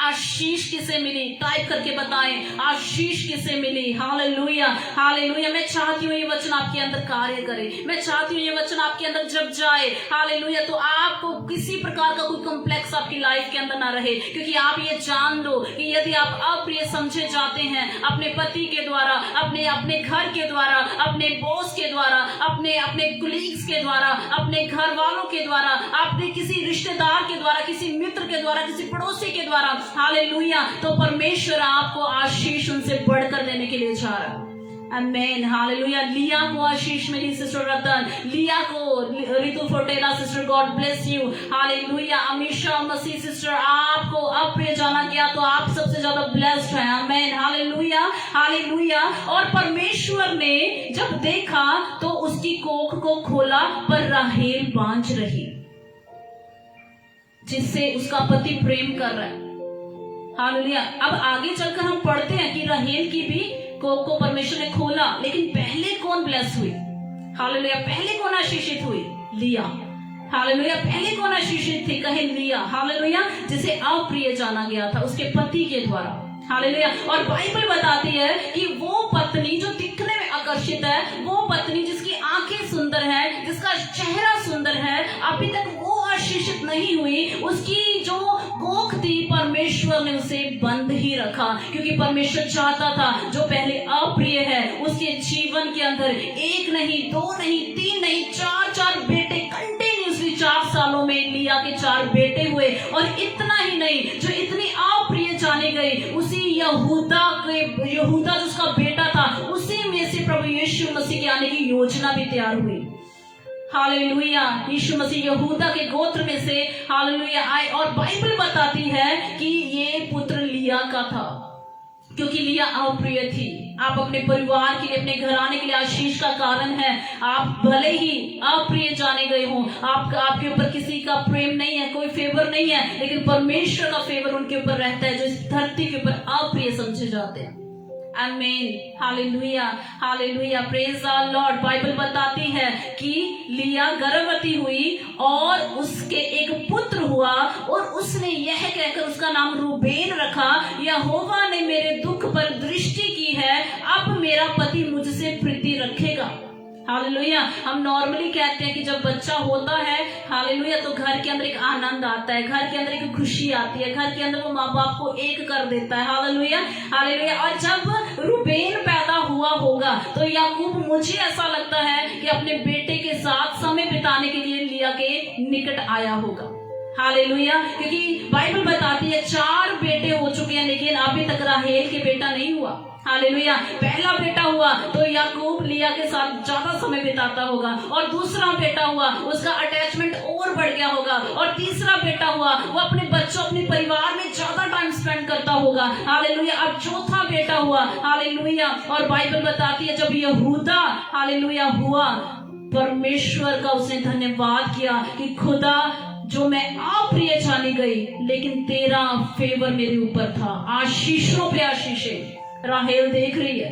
आशीष किसे मिली? टाइप करके बताएं, आशीष किसे मिली? Hallelujah, hallelujah. मैं चाहती हूँ ये वचन आपके अंदर कार्य करे, मैं चाहती हूँ ये वचन आपके अंदर जब जाए, हालेलुया, तो आपको किसी प्रकार का कोई कॉम्प्लेक्स आपकी लाइफ के अंदर ना रहे, क्योंकि आप ये जान लो कि यदि आप अप्रिय समझे जाते हैं अपने पति के द्वारा, अपने घर के द्वारा, अपने बॉस के द्वारा, अपने कुलीग्स के द्वारा, अपने घर वालों के द्वारा, अपने किसी रिश्तेदार के द्वारा, किसी मित्र के द्वारा, किसी पड़ोसी के द्वारा, हालेलुया, तो परमेश्वर आपको आशीष उनसे बढ़कर देने के लिए जा रहा है। आमेन। हालेलुया। लिया को आशीष मिली, सिस्टर रतन, लिया को, Ritu Fotela sister, God bless you. Hallelujah. Amisha Masih sister, आपको अप्रिय जाना गया तो आप सबसे ज्यादा ब्लेस्ड हैं। आमेन। Hallelujah, hallelujah. और परमेश्वर ने जब देखा तो उसकी कोख को खोला, पर राहेल बांझ रही, जिससे उसका पति प्रेम कर रहा है। हालेलुया। अब आगे चलकर हम पढ़ते हैं कि राहेल की भी कोख को परमेश्वर ने खोला, लेकिन पहले कौन ब्लेस हुई? हालेलुया। पहले कौन आशीषित हुई? लिया। हालेलुया। पहले कौन आशीषित थी? कहे लिया। हालेलुया। जिसे अप्रिय जाना गया था उसके पति के द्वारा। हालेलुया। और बाइबल बताती है कि वो पत्नी जो दिखने में आकर्षित है, वो पत्नी जिसकी आंखें सुंदर है, जिसका चेहरा सुंदर है, अभी तक वो आशीषित नहीं हुई, उसकी जो कोख थी परमेश्वर ने उसे बंद ही रखा, क्योंकि परमेश्वर चाहता था जो पहले अप्रिय है उसके जीवन के अंदर एक नहीं, दो नहीं, तीन नहीं, चार बेटे कंटिन्यूसली 4 सालों में लिया के 4 बेटे हुए। और इतना ही नहीं, जो इतनी अप्रिय जानी गई, उसी यहूदा जो उसका बेटा था, उसी में से प्रभु यीशु मसीह के आने की योजना भी तैयार हुई। हालेलुया। यीशु मसीह यहूदा के गोत्र में से हालेलुया आए और बाइबल बताती है कि ये पुत्र लिया का था, क्योंकि लिया अप्रिय थी। आप अपने परिवार के लिए, अपने घराने के लिए आशीष का कारण है। आप भले ही अप्रिय जाने गए हो, आपके ऊपर किसी का प्रेम नहीं है, कोई फेवर नहीं है, लेकिन परमेश्वर का फेवर उनके ऊपर रहता है जो इस धरती के ऊपर अप्रिय समझे जाते हैं। आमीन, hallelujah, hallelujah, praise the Lord. Bible बताती है कि लिया गर्भवती हुई और उसके एक पुत्र हुआ और उसने यह कहकर उसका नाम रूबेन रखा, यहोवा ने मेरे दुख पर दृष्टि की है, अब मेरा पति मुझसे प्रीति रखेगा। हालेलुया। हम नॉर्मली कहते हैं कि जब बच्चा होता है हालेलुया तो घर के अंदर एक आनंद आता है, घर के अंदर एक खुशी आती है, घर के अंदर वो माँ बाप को एक कर देता है। Hallelujah, hallelujah. और जब रूबेन पैदा हुआ होगा तो याकूब, मुझे ऐसा लगता है कि अपने बेटे के साथ समय बिताने के लिए लिया के निकट आया होगा। हालेलुया, क्योंकि बाइबल बताती है 4 बेटे हो चुके हैं लेकिन अभी तक राहेल के बेटा नहीं हुआ। हालेलुया। पहला बेटा हुआ तो याकूब लिया के साथ ज्यादा समय बिताता होगा, और दूसरा बेटा हुआ उसका अटैचमेंट और बढ़ गया होगा, और तीसरा बेटा हुआ वो अपने बच्चों, अपने परिवार में ज्यादा टाइम स्पेंड करता होगा। हालेलुया। अब चौथा बेटा हुआ। हालेलुया। और बाइबल बताती है जब यहूदा हालेलुया हुआ, परमेश्वर का उसने धन्यवाद किया कि खुदा, जो मैं अप्रिय जानी गई लेकिन तेरा फेवर मेरे ऊपर था। आशीषों पे आशीषें राहेल देख रही है,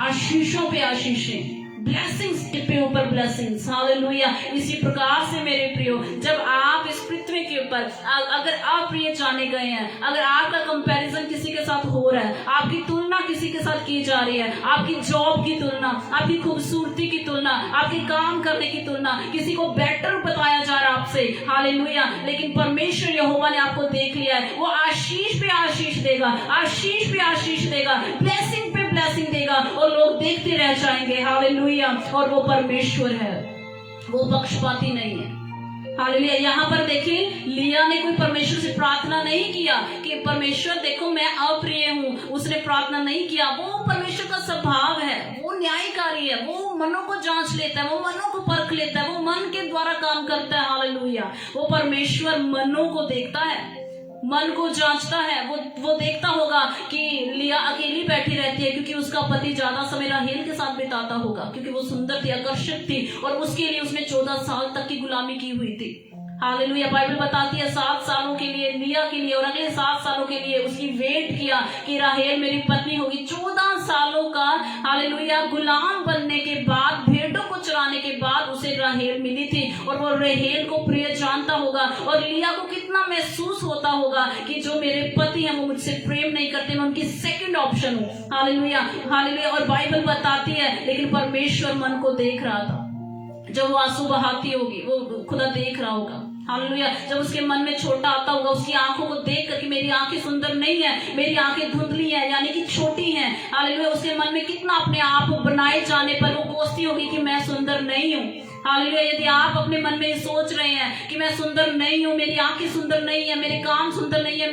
आशीषों पे आशीषें, ब्लेसिंग्स पे ऊपर ब्लेसिंग्स। हालेलुया। इसी प्रकार से मेरे प्रियो, जब आप इस पृथ्वी के ऊपर अगर अप्रिय जाने गए हैं, अगर आपका कंपैरिजन किसी के साथ हो रहा है, आपकी तुलना किसी के साथ की जा रही है, आपकी जॉब की तुलना, आपकी खूबसूरती की तुलना, आपके काम करने की तुलना, किसी को बेटर बताया जा रहा है आपसे, हालेलुया, लेकिन परमेश्वर यहोवा ने आपको देख लिया है, वो आशीष पे आशीष देगा, आशीष पे आशीष देगा, ब्लेसिंग पे ब्लेसिंग देगा, और लोग देखते रह जाएंगे। हालेलुया। और वो परमेश्वर है, वो पक्षपाती नहीं है। हालेलुया। यहाँ पर देखिए, लिया ने कोई परमेश्वर से प्रार्थना नहीं किया कि परमेश्वर देखो मैं अप्रिय हूँ, उसने प्रार्थना नहीं किया। वो परमेश्वर का स्वभाव है, वो न्यायकारी है, वो मनों को जांच लेता है, वो मनों को परख लेता है, वो मन के द्वारा काम करता है। हालेलुया। वो परमेश्वर मनों को देखता है, मन को जांचता है। वो देखता होगा कि लिया अकेली बैठी रहती है क्योंकि उसका पति ज्यादा समय राहेल के साथ बिताता होगा, क्योंकि वो सुंदर थी, आकर्षक थी, और उसके लिए उसने 14 साल तक की गुलामी की हुई थी। हालेलुया। बाइबल बताती है 7 सालों के लिए लिया के लिए, और अगले 7 सालों के लिए उसकी वेट किया कि राहेल मेरी पत्नी होगी। 14 सालों का हालेलुया गुलाम बनने के बाद, भेड़ों को चराने के बाद उसे राहेल मिली थी, और वो राहेल को प्रिय जानता होगा, और लिया को कितना महसूस होता होगा कि जो मेरे पति हैं वो मुझसे प्रेम नहीं करते, मैं उनकी सेकंड ऑप्शन हूँ। Hallelujah, hallelujah. और बाइबल बताती है लेकिन परमेश्वर मन को देख रहा था। जब वो आंसू बहाती होगी, वो खुदा देख रहा होगा। हालेलुया। जब उसके मन में छोटा आता होगा, उसकी आंखों को देख कर कि मेरी आंखें सुंदर नहीं है, मेरी आंखें धुंधली हैं, यानी कि छोटी हैं। हालेलुया। उसके मन में कितना अपने आप बनाए जाने पर वो कोसती होगी कि मैं सुंदर नहीं हूँ। हालेलुया। यदि आप अपने मन में सोच रहे हैं कि मैं सुंदर नहीं हूँ, मेरी आंखें सुंदर नहीं है, मेरे कान सुंदर नहीं है,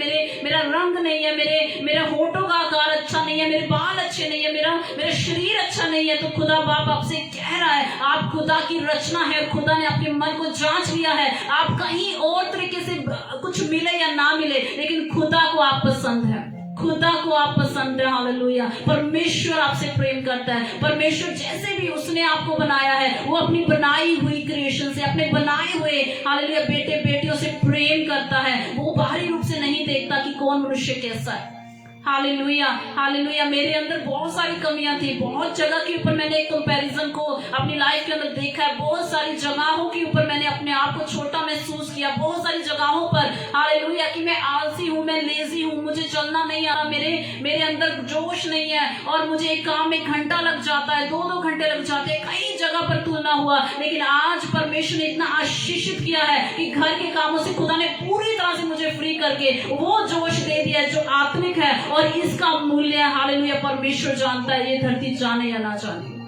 मेरा रंग नहीं है, मेरे होठों का आकार अच्छा नहीं है, मेरे बाल अच्छे नहीं है, मेरा शरीर अच्छा नहीं है, तो खुदा बाप आपसे कह रहा है, आप खुदा की रचना है, खुदा ने आपके मन को जांच लिया है। आप कहीं और तरीके से कुछ मिले या ना मिले, लेकिन खुदा को आप पसंद है, खुदा को आप पसंद है। हालेलुया। परमेश्वर आपसे प्रेम करता है। परमेश्वर जैसे भी उसने आपको बनाया है, वो अपनी बनाई हुई क्रिएशन से, अपने बनाए हुए हालेलुया बेटे बेटियों से प्रेम करता है। वो बाहरी रूप से नहीं देखता कि कौन मनुष्य कैसा है। Hallelujah, hallelujah. मेरे अंदर बहुत सारी कमियां थी, बहुत जगह के ऊपर मैंने एक कंपैरिजन को अपनी लाइफ के अंदर देखा है, बहुत सारी जगहों के ऊपर मैंने अपने आप को छोटा महसूस किया, बहुत सारी जगहों पर हालेलुया कि मैं आलसी हूँ, मैं लेजी हूँ, मुझे चलना नहीं आ रहा, मेरे अंदर जोश नहीं है, और मुझे एक काम में घंटा लग जाता है, 2-2 घंटे लग जाते हैं, कई जगह पर तुलना हुआ। लेकिन आज परमेश्वर ने इतना आशीषित किया है कि घर के कामों से खुदा ने पूरी तरह से मुझे फ्री करके वो जोश दे दिया जो आत्मिक है, और इसका मूल्य हालेलुया परमेश्वर जानता है, ये धरती जाने या ना जाने।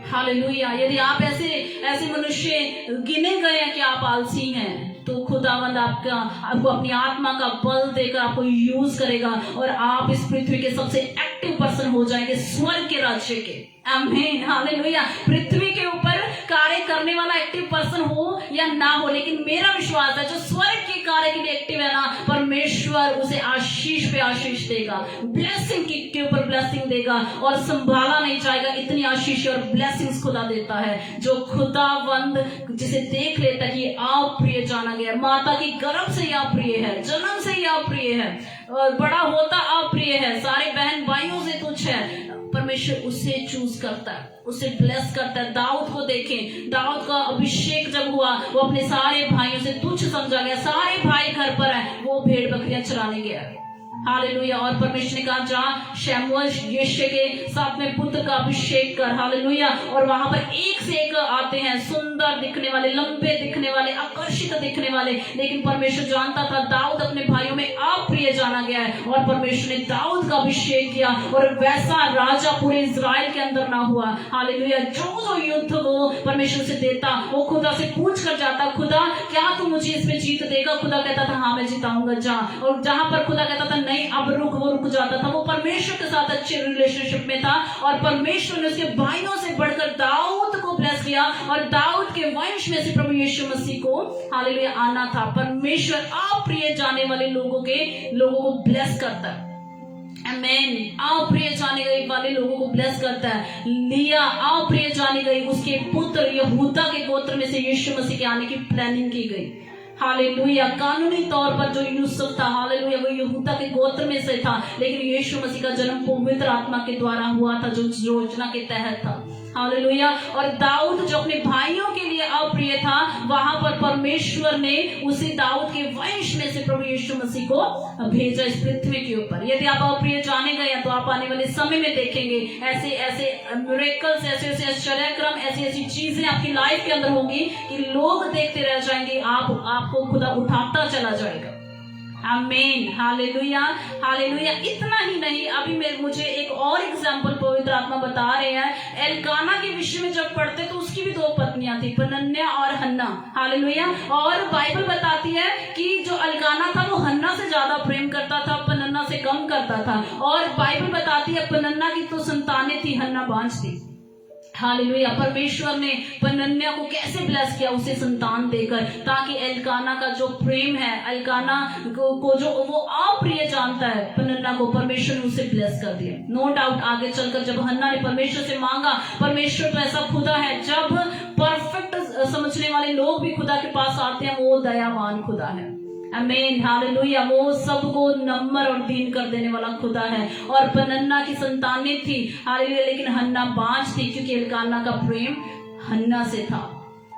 हालेलुया। यदि आप ऐसे मनुष्य गिने गए हैं कि आप आलसी हैं, तो खुदावंद आपको अपनी आत्मा का बल देकर आपको यूज करेगा, और आप इस पृथ्वी के सबसे एक्टिव पर्सन हो जाएंगे, स्वर्ग के राज्य के। आमीन। हालेलुया। पृथ्वी के ऊपर कार्य करने वाला एक्टिव पर्सन हो या ना हो, लेकिन मेरा विश्वास है जो स्वर्ग के कार्य के लिए एक्टिव है ना, परमेश्वर उसे आशीष पे आशीष देगा, ब्लेसिंग के ऊपर ब्लेसिंग देगा और संभाला नहीं जाएगा। इतनी आशीष और ब्लेसिंग्स खुदा देता है। जो खुदावंद जिसे देख लेता है कि आप प्रिय जाना गया, माता की गर्भ से आप प्रिय है, जन्म से ही आप प्रिय है, बड़ा होता आप प्रिय है, सारे बहन भाइयों से तुच्छ है, परमेश्वर उसे चूज करता है, उसे ब्लेस करता है। दाऊद को देखें, दाऊद का अभिषेक जब हुआ वो अपने सारे भाइयों से तुच्छ समझा गया, सारे भाई घर पर है, वो भेड़ बकरियां चराने गया। हालेलुया। और परमेश्वर ने कहा जा शमूएल यिशै के साथ में पुत्र का अभिषेक कर। हालेलुया। और वहां पर एक से एक आते हैं, सुंदर दिखने वाले, लंबे दिखने वाले, आकर्षित दिखने वाले, लेकिन परमेश्वर जानता था दाऊद अपने भाइयों में अप्रिय जाना गया है, और परमेश्वर ने दाऊद का अभिषेक किया और वैसा राजा पूरे इजराइल के अंदर ना हुआ। हालेलुया। जो युद्ध वो परमेश्वर से देता, वो खुदा से पूछ कर जाता, खुदा क्या तू मुझे इसमें जीत देगा? खुदा कहता था हाँ मैं जिताऊंगा, जा। और जहां पर खुदा कहता था नहीं अब रुक, वो रुक जाता था। वो परमेश्वर के साथ अच्छे रिलेशनशिप में था, और परमेश्वर ने उसके भाइयों से बढ़कर दाऊद को ब्लेस किया, और दाऊद के वंश में से प्रभु यीशु मसीह को हालेलुया आना था। परमेश्वर अप्रिय जाने वाले लोगों को ब्लेस करता है। आमीन। अप्रिय जाने गए वाले लोगों को ब्लेस करता है। लिया अप्रिय जाने गई, उसके पुत्र यहूदा के गोत्र में से यीशु मसीह के आने की प्लानिंग की गई। हालेलुया। कानूनी तौर पर जो यूसुफ था, हालेलुया, वो यहूदा के गोत्र में से था, लेकिन यीशु मसीह का जन्म पवित्र आत्मा के द्वारा हुआ था, जो योजना के तहत था। हालेलुया। और दाऊद जो अपने भाइयों के लिए अप्रिय था, वहां पर परमेश्वर ने उसी दाऊद के वंश में से प्रभु यीशु मसीह को भेजा इस पृथ्वी के ऊपर। यदि आप अप्रिय जाने गए तो आप आने वाले समय में देखेंगे ऐसे ऐसे मिरेकल्स, ऐसे ऐसे आश्चर्यक्रम, ऐसी ऐसी चीजें आपकी लाइफ के अंदर होंगी कि लोग देखते रह जाएंगे, आपको खुदा उठाता चला जाएगा। आमीन। हालेलुया। हालेलुया। इतना ही नहीं, अभी मुझे एक और एग्जाम्पल पवित्र आत्मा बता रहे हैं। एलकाना के विषय में जब पढ़ते तो उसकी भी दो पत्नियां थी, पनन्या और हन्ना। हालेलुया। और बाइबल बताती है कि जो एलकाना था वो हन्ना से ज्यादा प्रेम करता था, पनन्ना से कम करता था। और बाइबल बताती है पनन्ना की तो संतानें थी, हन्ना बांझ थी। हालेलुया। परमेश्वर ने पनन्या को कैसे ब्लेस किया, उसे संतान देकर, ताकि एलकाना का जो प्रेम है, एलकाना को जो वो अप्रिय जानता है पनन्या को, परमेश्वर ने उसे ब्लेस कर दिया। नो डाउट आगे चलकर जब हन्ना ने परमेश्वर से मांगा, परमेश्वर तो ऐसा खुदा है, जब परफेक्ट समझने वाले लोग भी खुदा के पास आते हैं, वो दयावान खुदा है। आमीन। हालेलुया। वो सबको नम्र और दीन कर देने वाला खुदा है। और पनन्ना की संतानें थी, हालेलुया, लेकिन हन्ना बांझ थी, क्योंकि एलकाना का प्रेम हन्ना से था।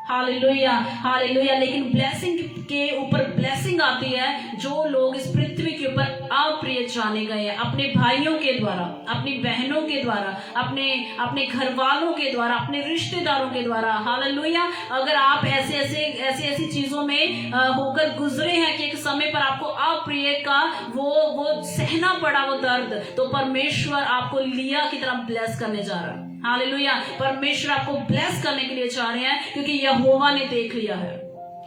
हालेलुया। हालेलुया। लेकिन ब्लेसिंग के ऊपर ब्लेसिंग आती है जो लोग इस पृथ्वी के ऊपर अप्रिय जाने गए हैं, अपने भाइयों के द्वारा, अपनी बहनों के द्वारा, अपने घर वालों के द्वारा, अपने रिश्तेदारों के द्वारा। हालेलुया। अगर आप ऐसी चीजों में होकर गुजरे हैं कि एक समय पर आपको अप्रिय का वो सहना पड़ा वो दर्द, तो परमेश्वर आपको लिया की तरह ब्लेस करने जा रहा है। हालेलुया। परमेश्वर आपको ब्लेस करने के लिए चाह रहे हैं, क्योंकि यहोवा ने देख लिया है।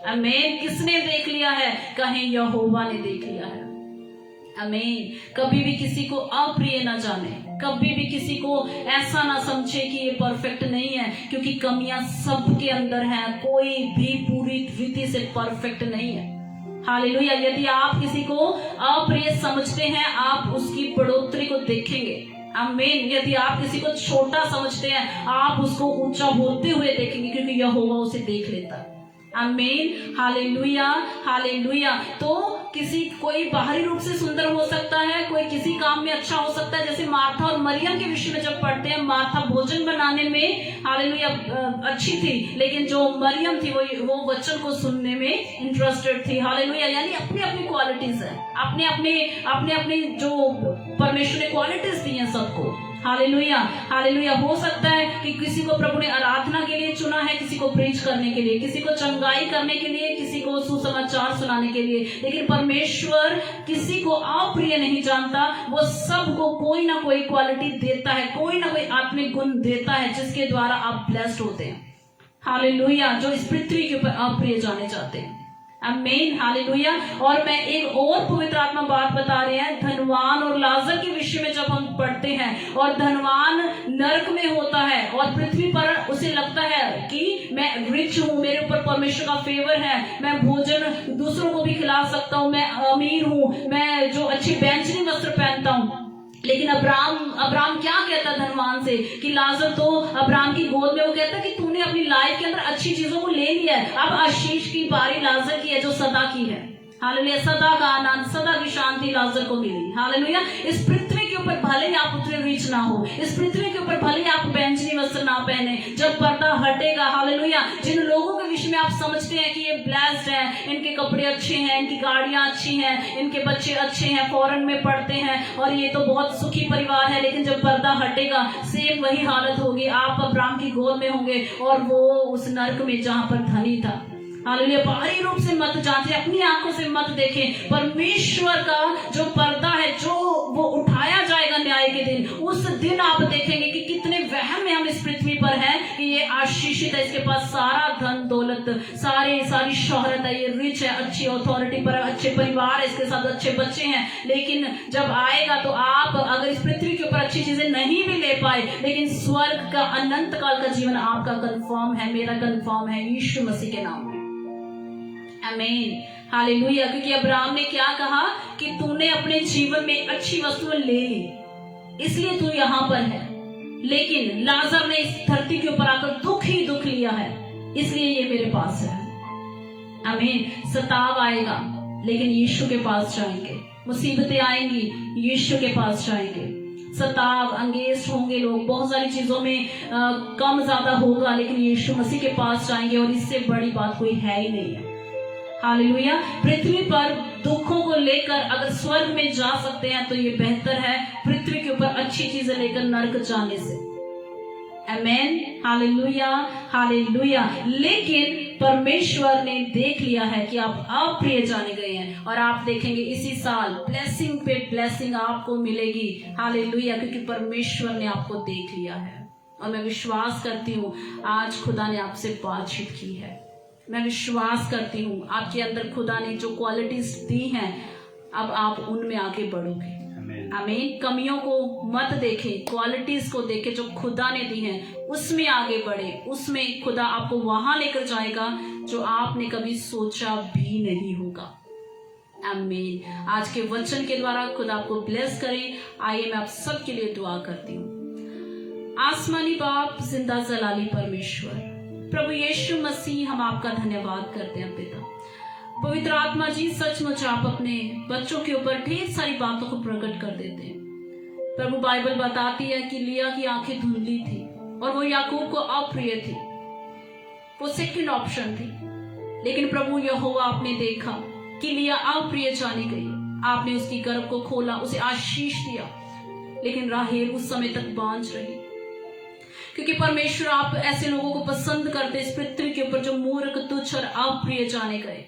आमीन। किसने देख लिया है? कहें यहोवा ने देख लिया है। आमीन। कभी भी किसी को अप्रिय ना जाने, कभी भी किसी को ऐसा ना समझे कि ये परफेक्ट नहीं है, क्योंकि कमियां सबके अंदर हैं, कोई भी पूरी रीति से परफेक्ट नहीं है। हालेलुया। यदि आप किसी को अप्रिय समझते हैं, आप उसकी बढ़ोतरी को देखेंगे। आमीन। यदि आप किसी को छोटा समझते हैं, आप उसको ऊंचा होते हुए देखेंगे, क्योंकि यहोवा उसे देख लेता है। आमीन। हालेलुया। हालेलुया। तो कोई बाहरी रूप से सुंदर हो सकता है, कोई किसी काम में अच्छा हो सकता है, जैसे मार्था और मरियम के विषय में जब पढ़ते हैं, मार्था भोजन बनाने में हालेलुया अच्छी थी, लेकिन जो मरियम थी वो वचन को सुनने में इंटरेस्टेड थी। हालेलुया। यानी अपनी अपनी क्वालिटीज है, अपने अपने जो परमेश्वर ने क्वालिटीज दी हैं सबको। हालेलुया। हालेलुया। हो सकता है कि किसी को प्रभु ने आराधना के लिए चुना है, किसी को प्रीच करने के लिए, किसी को चंगाई करने के लिए, किसी को सुसमाचार सुनाने के लिए, लेकिन परमेश्वर किसी को अप्रिय नहीं जानता। वो सबको कोई ना कोई क्वालिटी देता है, कोई ना कोई आत्मिक गुण देता है, जिसके द्वारा आप ब्लेस्ड होते हैं। हालेलुया। जो इस पृथ्वी के ऊपर अप्रिय जाने चाहते हैं। आमीन, हालेलुया। और मैं एक और पवित्र आत्मा बात बता रहे हैं, धनवान और लाजर के विषय में जब हम पढ़ते हैं, और धनवान नरक में होता है और पृथ्वी पर उसे लगता है कि मैं रिच हूँ, मेरे ऊपर परमेश्वर का फेवर है, मैं भोजन दूसरों को भी खिला सकता हूँ, मैं अमीर हूँ, मैं जो अच्छे बैंचनी वस्त्र पहनता हूँ। लेकिन अब्राम क्या कहता धनवान से कि लाजर तो अब्राम की गोद में, वो कहता कि तूने अपनी लाइफ के अंदर अच्छी चीजों को ले लिया है, अब आशीष की बारी लाजर की है जो सदा की है। हालेलुया, सदा का आनंद, सदा की शांति लाजर को मिली। हालेलुया। इस पृथ्वी के ऊपर भले ही आप उतने रिच ना हो, इस पृथ्वी के ऊपर भले ही आप बैंचनी वस्त्र ना पहने, जब पर्दा हटेगा, हालेलुया, जिन लोगों के विषय में आप समझते हैं कि ये ब्लेस्ड है, इनके कपड़े अच्छे हैं, इनकी गाड़ियां अच्छी हैं, इनके बच्चे अच्छे हैं, फॉरेन में पढ़ते हैं और ये तो बहुत सुखी परिवार है, लेकिन जब पर्दा हटेगा सेम वही हालत होगी। आप अब्राम की गोद में होंगे और वो उस नरक में जहां पर धनी था। हालेलुया। बाहरी रूप से मत जांचे, अपनी आंखों से मत देखें, परमेश्वर का जो पर्दा है जो वो उठाया जाएगा न्याय के दिन, उस दिन आप देखेंगे कि कितने वहम में हम इस पृथ्वी पर हैं कि ये आशीषित है, इसके पास सारा धन दौलत, सारी शोहरत है, ये रिच है, अच्छी अथॉरिटी पर, अच्छे परिवार है, इसके साथ अच्छे बच्चे हैं, लेकिन जब आएगा तो आप अगर इस पृथ्वी के ऊपर अच्छी चीजें नहीं भी ले पाए, लेकिन स्वर्ग का अनंत काल का जीवन आपका कंफर्म है, मेरा कंफर्म है, यीशु मसीह के नाम में। आमीन, हालेलुया। क्योंकि अब्राहम ने क्या कहा कि तूने अपने जीवन में अच्छी वस्तुएं ले ली, इसलिए तू यहाँ पर है, लेकिन लाजर ने इस धरती के ऊपर आकर दुख ही दुख लिया है, इसलिए ये मेरे पास है। आमीन। सताव आएगा लेकिन यीशु के पास जाएंगे, मुसीबतें आएंगी यीशु के पास जाएंगे, सताव अंगेज होंगे लोग, बहुत सारी चीजों में कम ज्यादा होगा, लेकिन यीशु मसीह के पास जाएंगे और इससे बड़ी बात कोई है ही नहीं है। हालेलुया। पृथ्वी पर दुखों को लेकर अगर स्वर्ग में जा सकते हैं तो ये बेहतर है पृथ्वी के ऊपर अच्छी चीजें लेकर नरक जाने से। आमेन, हालेलुया, हालेलुया। लेकिन परमेश्वर ने देख लिया है कि आप अप्रिय जाने गए हैं, और आप देखेंगे इसी साल ब्लेसिंग पे ब्लेसिंग आपको मिलेगी। हालेलुया, क्योंकि परमेश्वर ने आपको देख लिया है। और मैं विश्वास करती हूँ आज खुदा ने आपसे बातचीत की है। मैं विश्वास करती हूँ आपके अंदर खुदा ने जो क्वालिटीज दी हैं, अब आप उनमें आगे बढ़ोगे। आमीन। कमियों को मत देखें, क्वालिटीज को देखें जो खुदा ने दी हैं, उसमें आगे बढ़े, उसमें खुदा आपको वहां लेकर जाएगा जो आपने कभी सोचा भी नहीं होगा। आमीन। आज के वचन के द्वारा खुदा आपको ब्लेस करे। आइए मैं आप सबके लिए दुआ करती हूँ। आसमानी बाप, जिंदा जलाली परमेश्वर, प्रभु यीशु मसीह, हम आपका धन्यवाद करते हैं पिता। पवित्र आत्मा जी, सचमुच आप अपने बच्चों के ऊपर ढेर सारी बातों को प्रकट कर देते हैं। प्रभु बाइबल बताती है कि लिया की आंखें धुंधली थी और वो याकूब को अप्रिय थी, वो सेकंड ऑप्शन थी। लेकिन प्रभु यहोवा आपने देखा कि लिया अप्रिय जानी गई, आपने उसकी गर्भ को खोला, उसे आशीष दिया, लेकिन राहेल उस समय तक बांझ रही। क्योंकि परमेश्वर आप ऐसे लोगों को पसंद करते इस पृथ्वी के ऊपर जो मूर्ख, तुच्छ और अप्रिय जाने गए।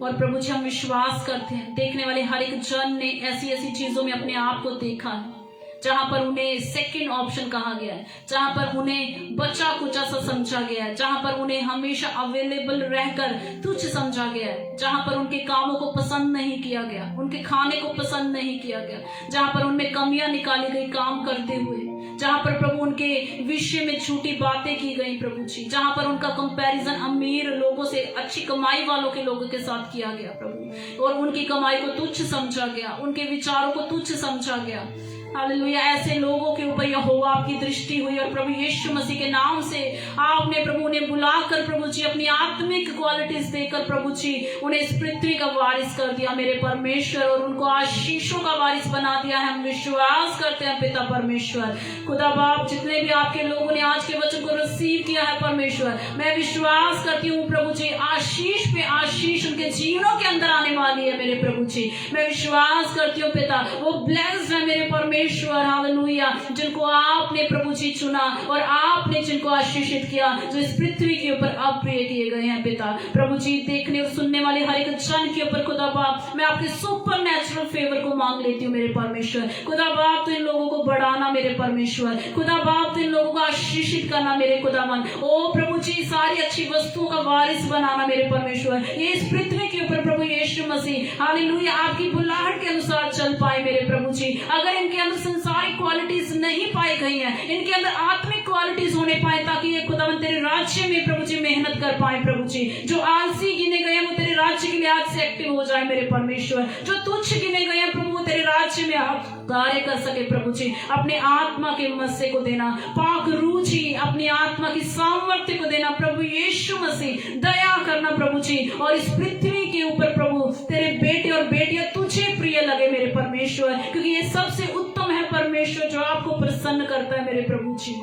और प्रभु जी, हम विश्वास करते हैं देखने वाले हर एक जन ने ऐसी ऐसी चीजों में अपने आप को देखा है जहां पर उन्हें सेकंड ऑप्शन कहा गया है, जहां पर उन्हें बचा कुचा सा समझा गया है, जहां पर उन्हें हमेशा अवेलेबल रहकर तुच्छ समझा गया है, जहां पर उनके कामों को पसंद नहीं किया गया, उनके खाने को पसंद नहीं किया गया, जहां पर उनमें कमियां निकाली गई काम करते हुए, जहां पर प्रभु उनके विषय में झूठी बातें की गई प्रभु जी, जहां पर उनका कंपैरिजन अमीर लोगों से, अच्छी कमाई वालों के लोगों के साथ किया गया प्रभु, और उनकी कमाई को तुच्छ समझा गया, उनके विचारों को तुच्छ समझा गया। हालेलुया। ऐसे लोगों के ऊपर यहोवा आपकी दृष्टि हुई और प्रभु यीशु मसीह के नाम से आपने प्रभु उन्हें बुलाकर प्रभु जी अपनी आत्मिक क्वालिटीज देकर प्रभु जी उन्हें इस पृथ्वी का वारिस कर दिया मेरे परमेश्वर, और उनको आशीषों का वारिस बना दिया है। हम विश्वास करते हैं पिता परमेश्वर, खुदा बाप, जितने भी आपके लोगों ने आज के वचन को रिसीव किया है परमेश्वर, मैं विश्वास करती हूँ प्रभु जी आशीष पे आशीष उनके जीवनों के अंदर आने वाली है मेरे प्रभु जी। मैं विश्वास करती हूँ पिता, वो ब्लेस्ड है मेरे परमेश्वर, परमेश्वर हालेलुया, जिनको आपने प्रभु जी चुना और आपने जिनको आशीषित किया, जो इस पृथ्वी के ऊपर अप्रिय किए गए हैं पिता। प्रभु जी देखने और सुनने वाले हर एक जन के ऊपर खुदा बाप मैं आपके सुपर नेचुरल फेवर को मांग लेती हूँ मेरे परमेश्वर। खुदा बाप तो इन लोगों को बढ़ाना मेरे परमेश्वर, खुदा बाप तो इन लोगों को आशीषित करना मेरे खुदावन। ओ प्रभु जी सारी अच्छी वस्तुओं का वारिस बनाना मेरे परमेश्वर। ये इस पृथ्वी के ऊपर प्रभु यीशु मसीह हालेलुया आपकी बुलाहट के अनुसार चल पाए मेरे प्रभु जी। अगर इनके अंदर संसारिक क्वालिटीज नहीं पाई गई हैं, इनके अंदर आत्मिक क्वालिटीज होने पाए, ताकि ये खुदावन तेरे राज्य में प्रभु जी मेहनत कर पाए प्रभु जी। जो आलसी गिने गए वो तेरे राज्य के लिए आज से एक्टिव हो जाए मेरे परमेश्वर। जो तुच्छ गिने गए हैं प्रभु वो तेरे राज्य में आप कार्य कर सके प्रभु जी। अपने आत्मा के मस्से को देना, पाक रुचि अपनी आत्मा की सामर्थ्य को देना प्रभु यीशु मसीह। दया करना प्रभु जी, और इस पृथ्वी के ऊपर प्रभु तेरे बेटे और बेटियां तुझे प्रिय लगे मेरे परमेश्वर, क्योंकि ये सबसे उत्तम है परमेश्वर जो आपको प्रसन्न करता है मेरे प्रभु जी।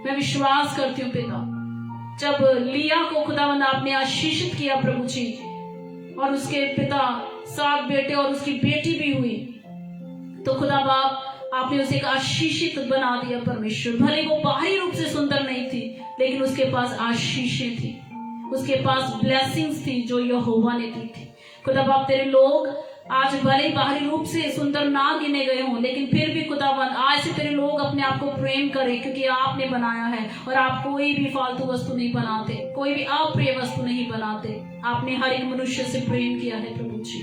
मैं विश्वास करती हूँ पिता, जब लिया को खुदावंद आपने आशीषित किया प्रभु जी, और उसके पिता 7 बेटे और उसकी बेटी भी हुई, तो खुदा बाप आपने उसे एक आशीषित बना दिया परमेश्वर। भले वो बाहरी रूप से सुंदर नहीं थी, लेकिन उसके पास आशीषें थी, उसके पास ब्लेसिंग्स थी जो यहोवा ने दी थी। खुदा बाप तेरे लोग आज भले ही बाहरी रूप से सुंदर ना गिने गए हों, लेकिन फिर भी खुदावंद आज से तेरे लोग अपने आप को प्रेम करें, क्योंकि आपने बनाया है और आप कोई भी फालतू वस्तु नहीं बनाते, कोई भी अप्रिय वस्तु नहीं बनाते। आपने हर एक मनुष्य से प्रेम किया है प्रभु जी।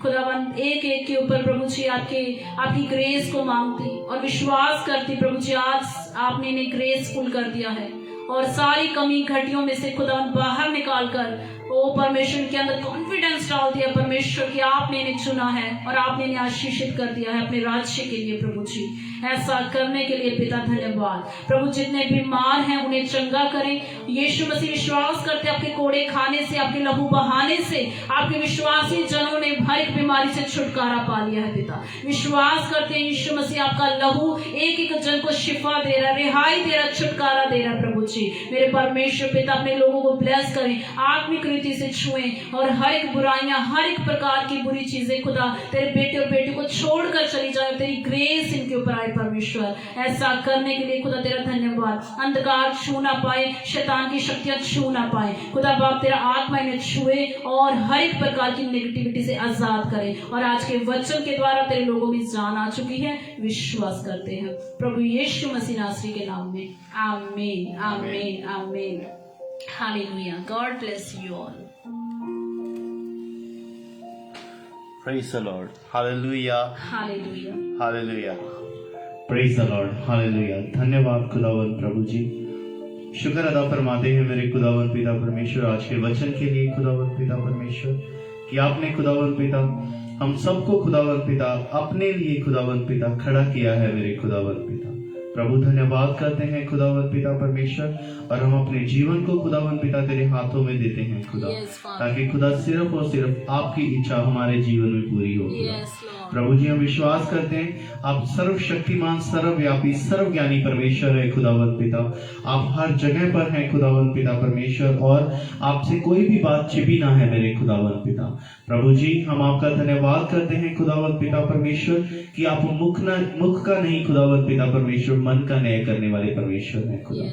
खुदावंद एक एक के ऊपर प्रभु जी आपकी ग्रेस को मांगती और विश्वास करती प्रभु जी, आज आपने इन्हें ग्रेसफुल कर दिया है और सारी कमी घटियों में से खुदावंद बाहर निकाल कर ओ परमेश्वर के अंदर कॉन्फिडेंस डाल दिया परमेश्वर कि आपने इन्हें चुना है और आपने इन्हें आशीषित कर दिया है अपने राज्य के लिए प्रभु जी। ऐसा करने के लिए पिता धन्यवाद प्रभु। जितने बीमार हैं उन्हें चंगा करें यीशु मसीह। विश्वास करते आपके कोड़े खाने से, आपके लहू बहाने से आपके विश्वासी जनों ने हर एक बीमारी से छुटकारा पा लिया है पिता। विश्वास करते हैं यीशु मसीह आपका लहू एक एक जन को शिफा दे रहा, रिहाई दे रहा, छुटकारा दे रहा प्रभु जी। मेरे परमेश्वर पिता अपने लोगों को ब्लेस करें, आत्मिक रीति से छुएं और हर एक बुराइयां, हर एक प्रकार की बुरी चीजें खुदा तेरे बेटे और बेटी को छोड़कर चली जाए, तेरी ग्रेस इनके ऊपर आए परमेश्वर। ऐसा करने के लिए खुदा तेरा धन्यवाद। अंधकार छू ना पाए, शैतान की शक्तियां छू ना पाए खुदा बाप, तेरा आत्मा इन्हें छुए और हर एक प्रकार की नेगेटिविटी से आजाद करे। और आज के वचन के द्वारा तेरे लोगों में जान आ चुकी है, विश्वास करते हैं प्रभु यीशु मसीह नासरी के नाम में, आमीन आमीन आमीन। Hallelujah. God bless you all. Praise the Lord. Hallelujah. Hallelujah. Hallelujah. Praise the Lord. Hallelujah. धन्यवाद खुदावन प्रभु जी। शुक्र अदा फरमाते हैं मेरे खुदावन पिता परमेश्वर आज के वचन के लिए खुदावन पिता परमेश्वर, कि आपने खुदावन पिता हम सबको खुदावन पिता अपने लिए खुदावन पिता खड़ा किया है मेरे खुदावन पिता प्रभु। धन्यवाद करते हैं खुदावन पिता परमेश्वर, और हम अपने जीवन को खुदावन पिता तेरे हाथों में देते हैं खुदा, ताकि खुदा सिर्फ और सिर्फ आपकी इच्छा हमारे जीवन में पूरी हो प्रभु जी। हम विश्वास करते हैं आप सर्वशक्तिमान, सर्वव्यापी, सर्वज्ञानी परमेश्वर है खुदावन पिता। आप हर जगह पर हैं खुदावन पिता परमेश्वर, और आपसे कोई भी बात छिपी ना है मेरे खुदावन पिता प्रभु जी। हम आपका धन्यवाद करते हैं खुदावन पिता परमेश्वर, कि आप मुख का नहीं खुदावन पिता परमेश्वर, मन का न्याय करने वाले परमेश्वर हैं खुदा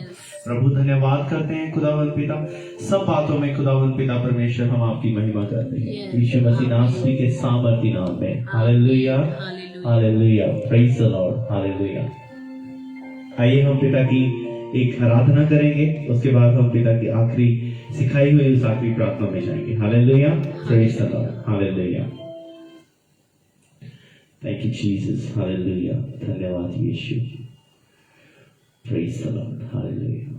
प्रभु। धन्यवाद करते हैं खुदावन पिता, सब बातों में खुदावन पिता परमेश्वर हम आपकी महिमा करते हैं यीशु मसीह नासरी के सामर्थी नाम में। Hallelujah hallelujah, praise the lord, hallelujah. आइए हम पिता की एक आराधना करेंगे, उसके बाद हम पिता की आखिरी सिखाई हुई उस आखिरी प्रार्थना में जाएंगे। Hallelujah, praise the lord, hallelujah. Thank you Jesus, hallelujah. धन्यवाद Yeshu, praise the lord, hallelujah.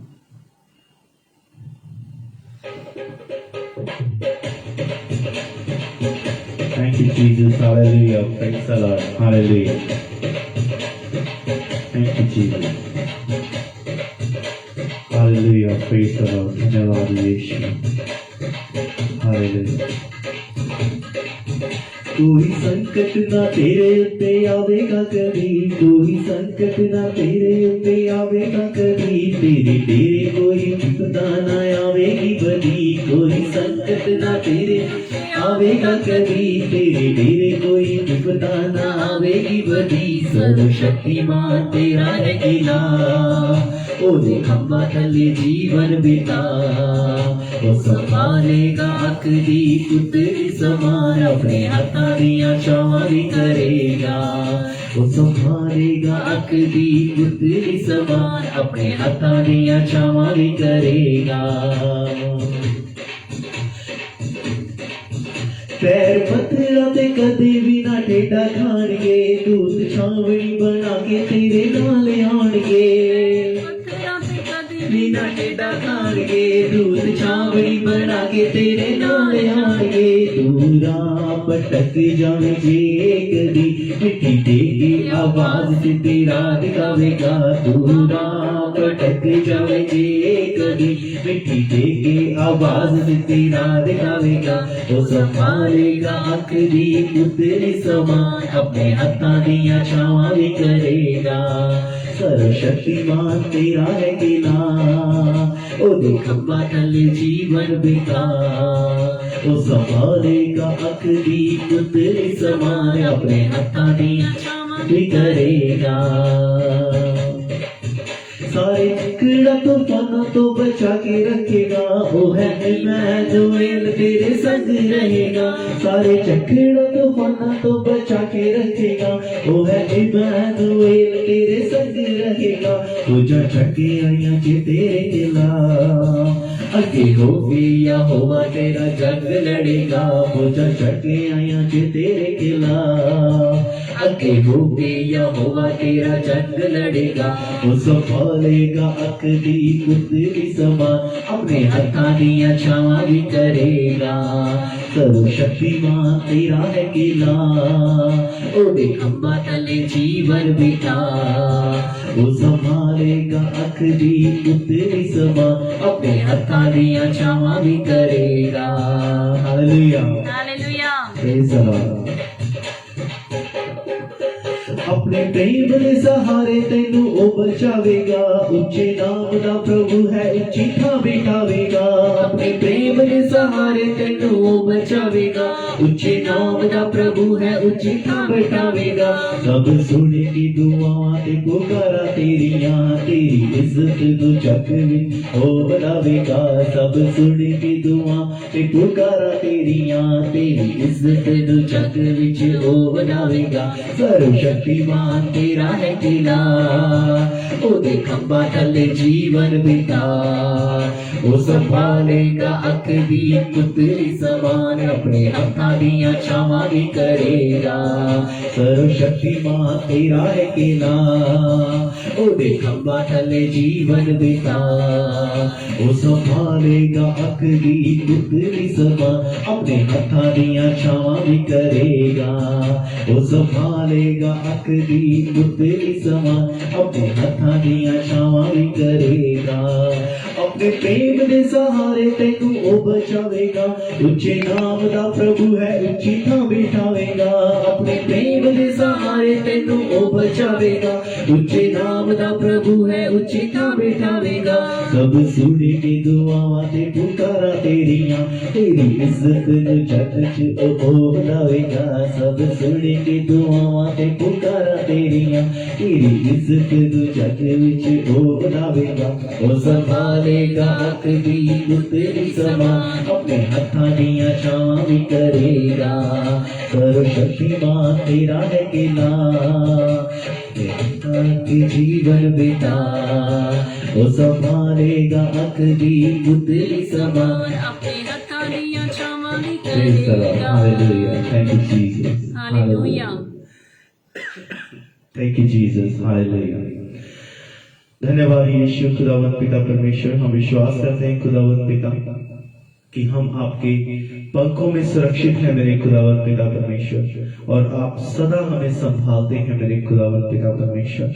Thank you, Jesus. Hallelujah. Praise the Lord. Hallelujah. Thank you, Jesus. Hallelujah. Praise the Lord. धन्यवाद यीशु। Hallelujah. कोई संकट ना तेरे उत्ते आवेगा कभी, कोई संकट ना तेरे उत्ते आवेगा कभी, तेरे तेरे कोई विपदा ना आवेगी बदी, कोई संकट ना तेरे आवेगा कभी, तेरे तेरे कोई विपदा ना आवेगी बदी, सर्वशक्तिमान तेरा है किला, ओदे खंबा थले जीवन बिता, वो संभालेगा अकदी पुत्री समान, अपने हत्था दियां छावां भी करेगा, वो संभालेगा अकदी पुत्री समान, अपने हत्था दियां छावां भी करेगा। पैर पत्थरां ते कदे भी ना टेढ़ा खाणगे, दूत छावनी बना के तेरे नाल आणगे, बिना टेढ़ा खाणगे, दूत छावनी बना के तेरे नाल आणगे, दूरा भटक जावे जे कदी, मिट्टी तेरी आवाज से तेरा दिखावेगा, दूरा भटक जावे जे कदी, मिट्टी तेरी आवाज से तेरा दिखावेगा, वो संभालेगा अकदी पुत्री समान, अपने हत्थां दियां छावां भी करेगा, सर्वशक्तिमान तेरा है किला, ओदे खंबा थले जीवन बिता, ओ संभालेगा अकदी पुत्री समान, अपने हत्थां दियां छावां भी करेगा, सारे चिकड़ा तूफानों तो बचा के रखेगा, ओ है इम्मानुएल तेरे संग रहेगा, सारे चिकड़ा तूफानों तो बचा के रखेगा, ओ है इम्मानुएल तेरे संग रहेगा, पूजा चके आया जे तेरे खिला, अगे हो या होवा तेरा जंग लड़ेगा, पूजा चके आया जे तेरे खिला, अगे हो या होवा तेरा जंग लड़ेगा, वो संभालेगा अकदी पुत्री समान, अपने हत्थां दियां छावां भी करेगा, सर्वशक्तिमान तेरा है किला, ओदे खंबा थले जीवन बिता, वो संभालेगा अकदी पुत्री समान, अपने हत्थां दियां छावां भी करेगा। Hallelujah, hallelujah. Praise the Lord. अपने प्रेम दे सहारे तेनू ओ बचावेगा, उच्चे नाम दा प्रभु है उच्ची थां बिठावेगा, अपने प्रेम दे सहारे तेनू ओ बचावेगा, उच्चे नाम दा प्रभु है उच्ची थां बिठावेगा, सब सुनेगी दुआवां ते पुकारा तेरियां, तेरी इज्जत तू जग विच ओ बढ़ावेगा, सब सुनेगी दुआ ते पुकारा तेरियां, तेरी इज्जत तू जग विच ओ बढ़ावेगा, सर्वशक्तिमान तेरा है किला, ओदे खंबा थले जीवन बिता, ओ संभालेगा अकदी पुत्री समान, अपने हत्थां दियां छावां भी करेगा, सर्वशक्तिमान तेरा है किला, ओदे खंबा थले जीवन बिता, ओ संभालेगा अकदी पुत्री समान, अपने हत्थां दियां छावां भी करेगा, ओ संभालेगा अकदी पुत्री समान, अपने हत्थां दियां छावां भी करेगा, अपने प्रेम दे सहारे तेनू ओ बचावेगा, उच्चे नाम दा प्रभु है उच्ची थां बिठावेगा, अपने प्रेम दे सहारे तेनू ओ बचावेगा, उच्चे नाम दा प्रभु है उच्ची थां बिठावेगा, सब सुनेगी दुआवां ते पुकारा तेरियां, तेरी इज्जत नू जग च ओ बढ़ावेगा, सब सुनेगी दुआवां ते पुकारा तेरियां, तेरी इज्जत नू जग विच ओ बढ़ावेगा, ओ संभालेगा अकदी पुत्री समान, अपने हत्थां दियां छावां भी करेगा, सर्वशक्तिमान तेरा है किला, के जीवन बिता, ओ संभालेगा अकदी पुत्री समान, अपने हत्थां दियां छावां भी Praise the Lord. करेगा। Hallelujah. Thank you, Jesus. Hallelujah. Thank you, Jesus. Hallelujah. धन्यवाद यीशु। खुदावंद पिता परमेश्वर, हम विश्वास करते हैं खुदावंद पिता कि हम आपके पंखों में सुरक्षित हैं मेरे खुदावंद पिता परमेश्वर, और आप सदा हमें संभालते हैं मेरे खुदावंद पिता परमेश्वर,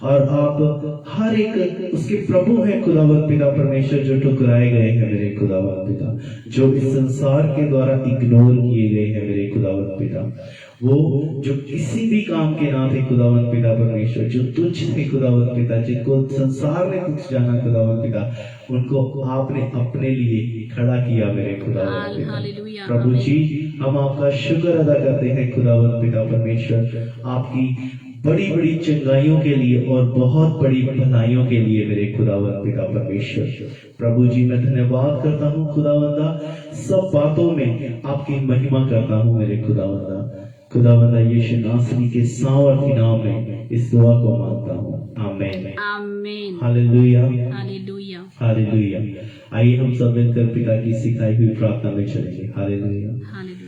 और आप हर एक उसके प्रभु हैं खुदावंद पिता परमेश्वर, जो ठुकराए गए हैं मेरे खुदावंद पिता, जो इस संसार के द्वारा इग्नोर किए गए हैं मेरे खुदावंद पिता, वो जो किसी भी काम के ना थे खुदावंद पिता परमेश्वर, जो तुच्छ थे खुदावंद पिता, जिनको संसार ने तुच्छ जाना खुदावंद पिता, उनको आपने अपने लिए खड़ा किया मेरे खुदावंद पिता। हालेलुया, प्रभु जी, हम आपका शुक्र अदा करते हैं खुदावंद पिता परमेश्वर, आपकी बड़ी बड़ी चंगाइयों के लिए और बहुत बड़ी भलाइयों के लिए मेरे खुदावंद पिता परमेश्वर। प्रभु जी, मैं धन्यवाद करता हूँ खुदावंदा, सब बातों में आपकी महिमा करता हूँ मेरे खुदावंदा। खुदावंदा यीशु नासरी के सामर्थी नाम में इस दुआ को मांगता हूँ, आमीन आमीन, हालेलुया हालेलुया, हालेलुया। आइए हम सब मिलकर पिता की सिखाई हुई प्रार्थना में चलेंगे। हालेलुया। हालेलुया।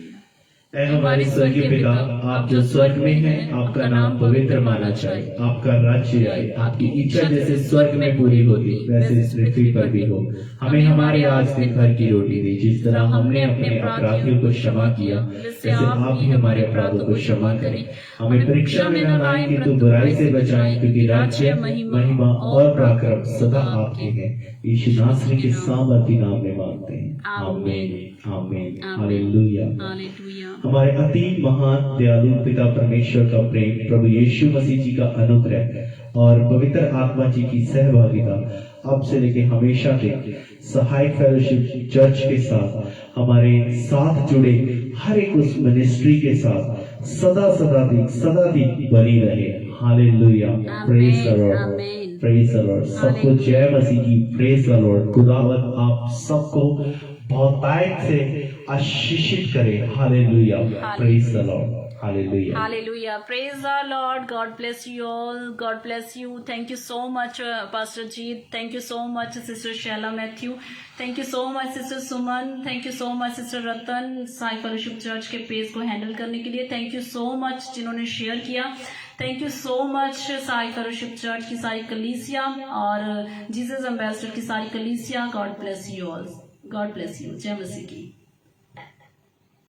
ऐ हमारे स्वर्गीय पिता, आप जो स्वर्ग में हैं, आपका नाम पवित्र माना जाए, आपका राज्य आए, आपकी इच्छा जैसे स्वर्ग में पूरी होती वैसे इस पृथ्वी पर भी हो। हमें हमारे आज दिन भर की रोटी दी, जिस तरह हमने अपने अपराधियों को क्षमा किया, वैसे आप भी हमारे अपराधों को क्षमा करें। हमें परीक्षा में न लाएं, किंतु बुराई से बचाएं, क्योंकि राज्य, महिमा और पराक्रम सदा आपके हैं। यीशु नासरी के सामर्थी नाम में मांगते हैं, आमीन आमीन हालेलुया। हालेलुया। हमारे अति महान दयालु पिता परमेश्वर का प्रेम, प्रभु यीशु मसीह जी का अनुग्रह और पवित्र आत्मा जी की सहभागिता अब से लेके हमेशा तक सहायक फेलोशिप चर्च के साथ, हमारे साथ जुड़े हर एक उस मिनिस्ट्री के साथ सदा दी बनी रहे। Hallelujah, praise the lord, praise the Lord. सबको जय मसीह की, प्रेज द लॉर्ड। खुदावंद आप सबको बहुतायत से आशीषित करे। Hallelujah, praise the lord, hallelujah, Hallelujah. Praise the Lord. God bless you all. God bless you. Thank you so much, Pastor Jeet. Thank you so much, Sister Sheila Matthew. Thank you so much, Sister Suman. Thank you so much, Sister Ratan. Sai fellowship church के page को handle करने के लिए thank you so much, जिन्होंने share किया। Thank you so much Sai fellowship church की सारी कलीसिया और जीसस एम्बेसडर की सारी कलीसिया। God bless you all. God bless you. जय मसीह की।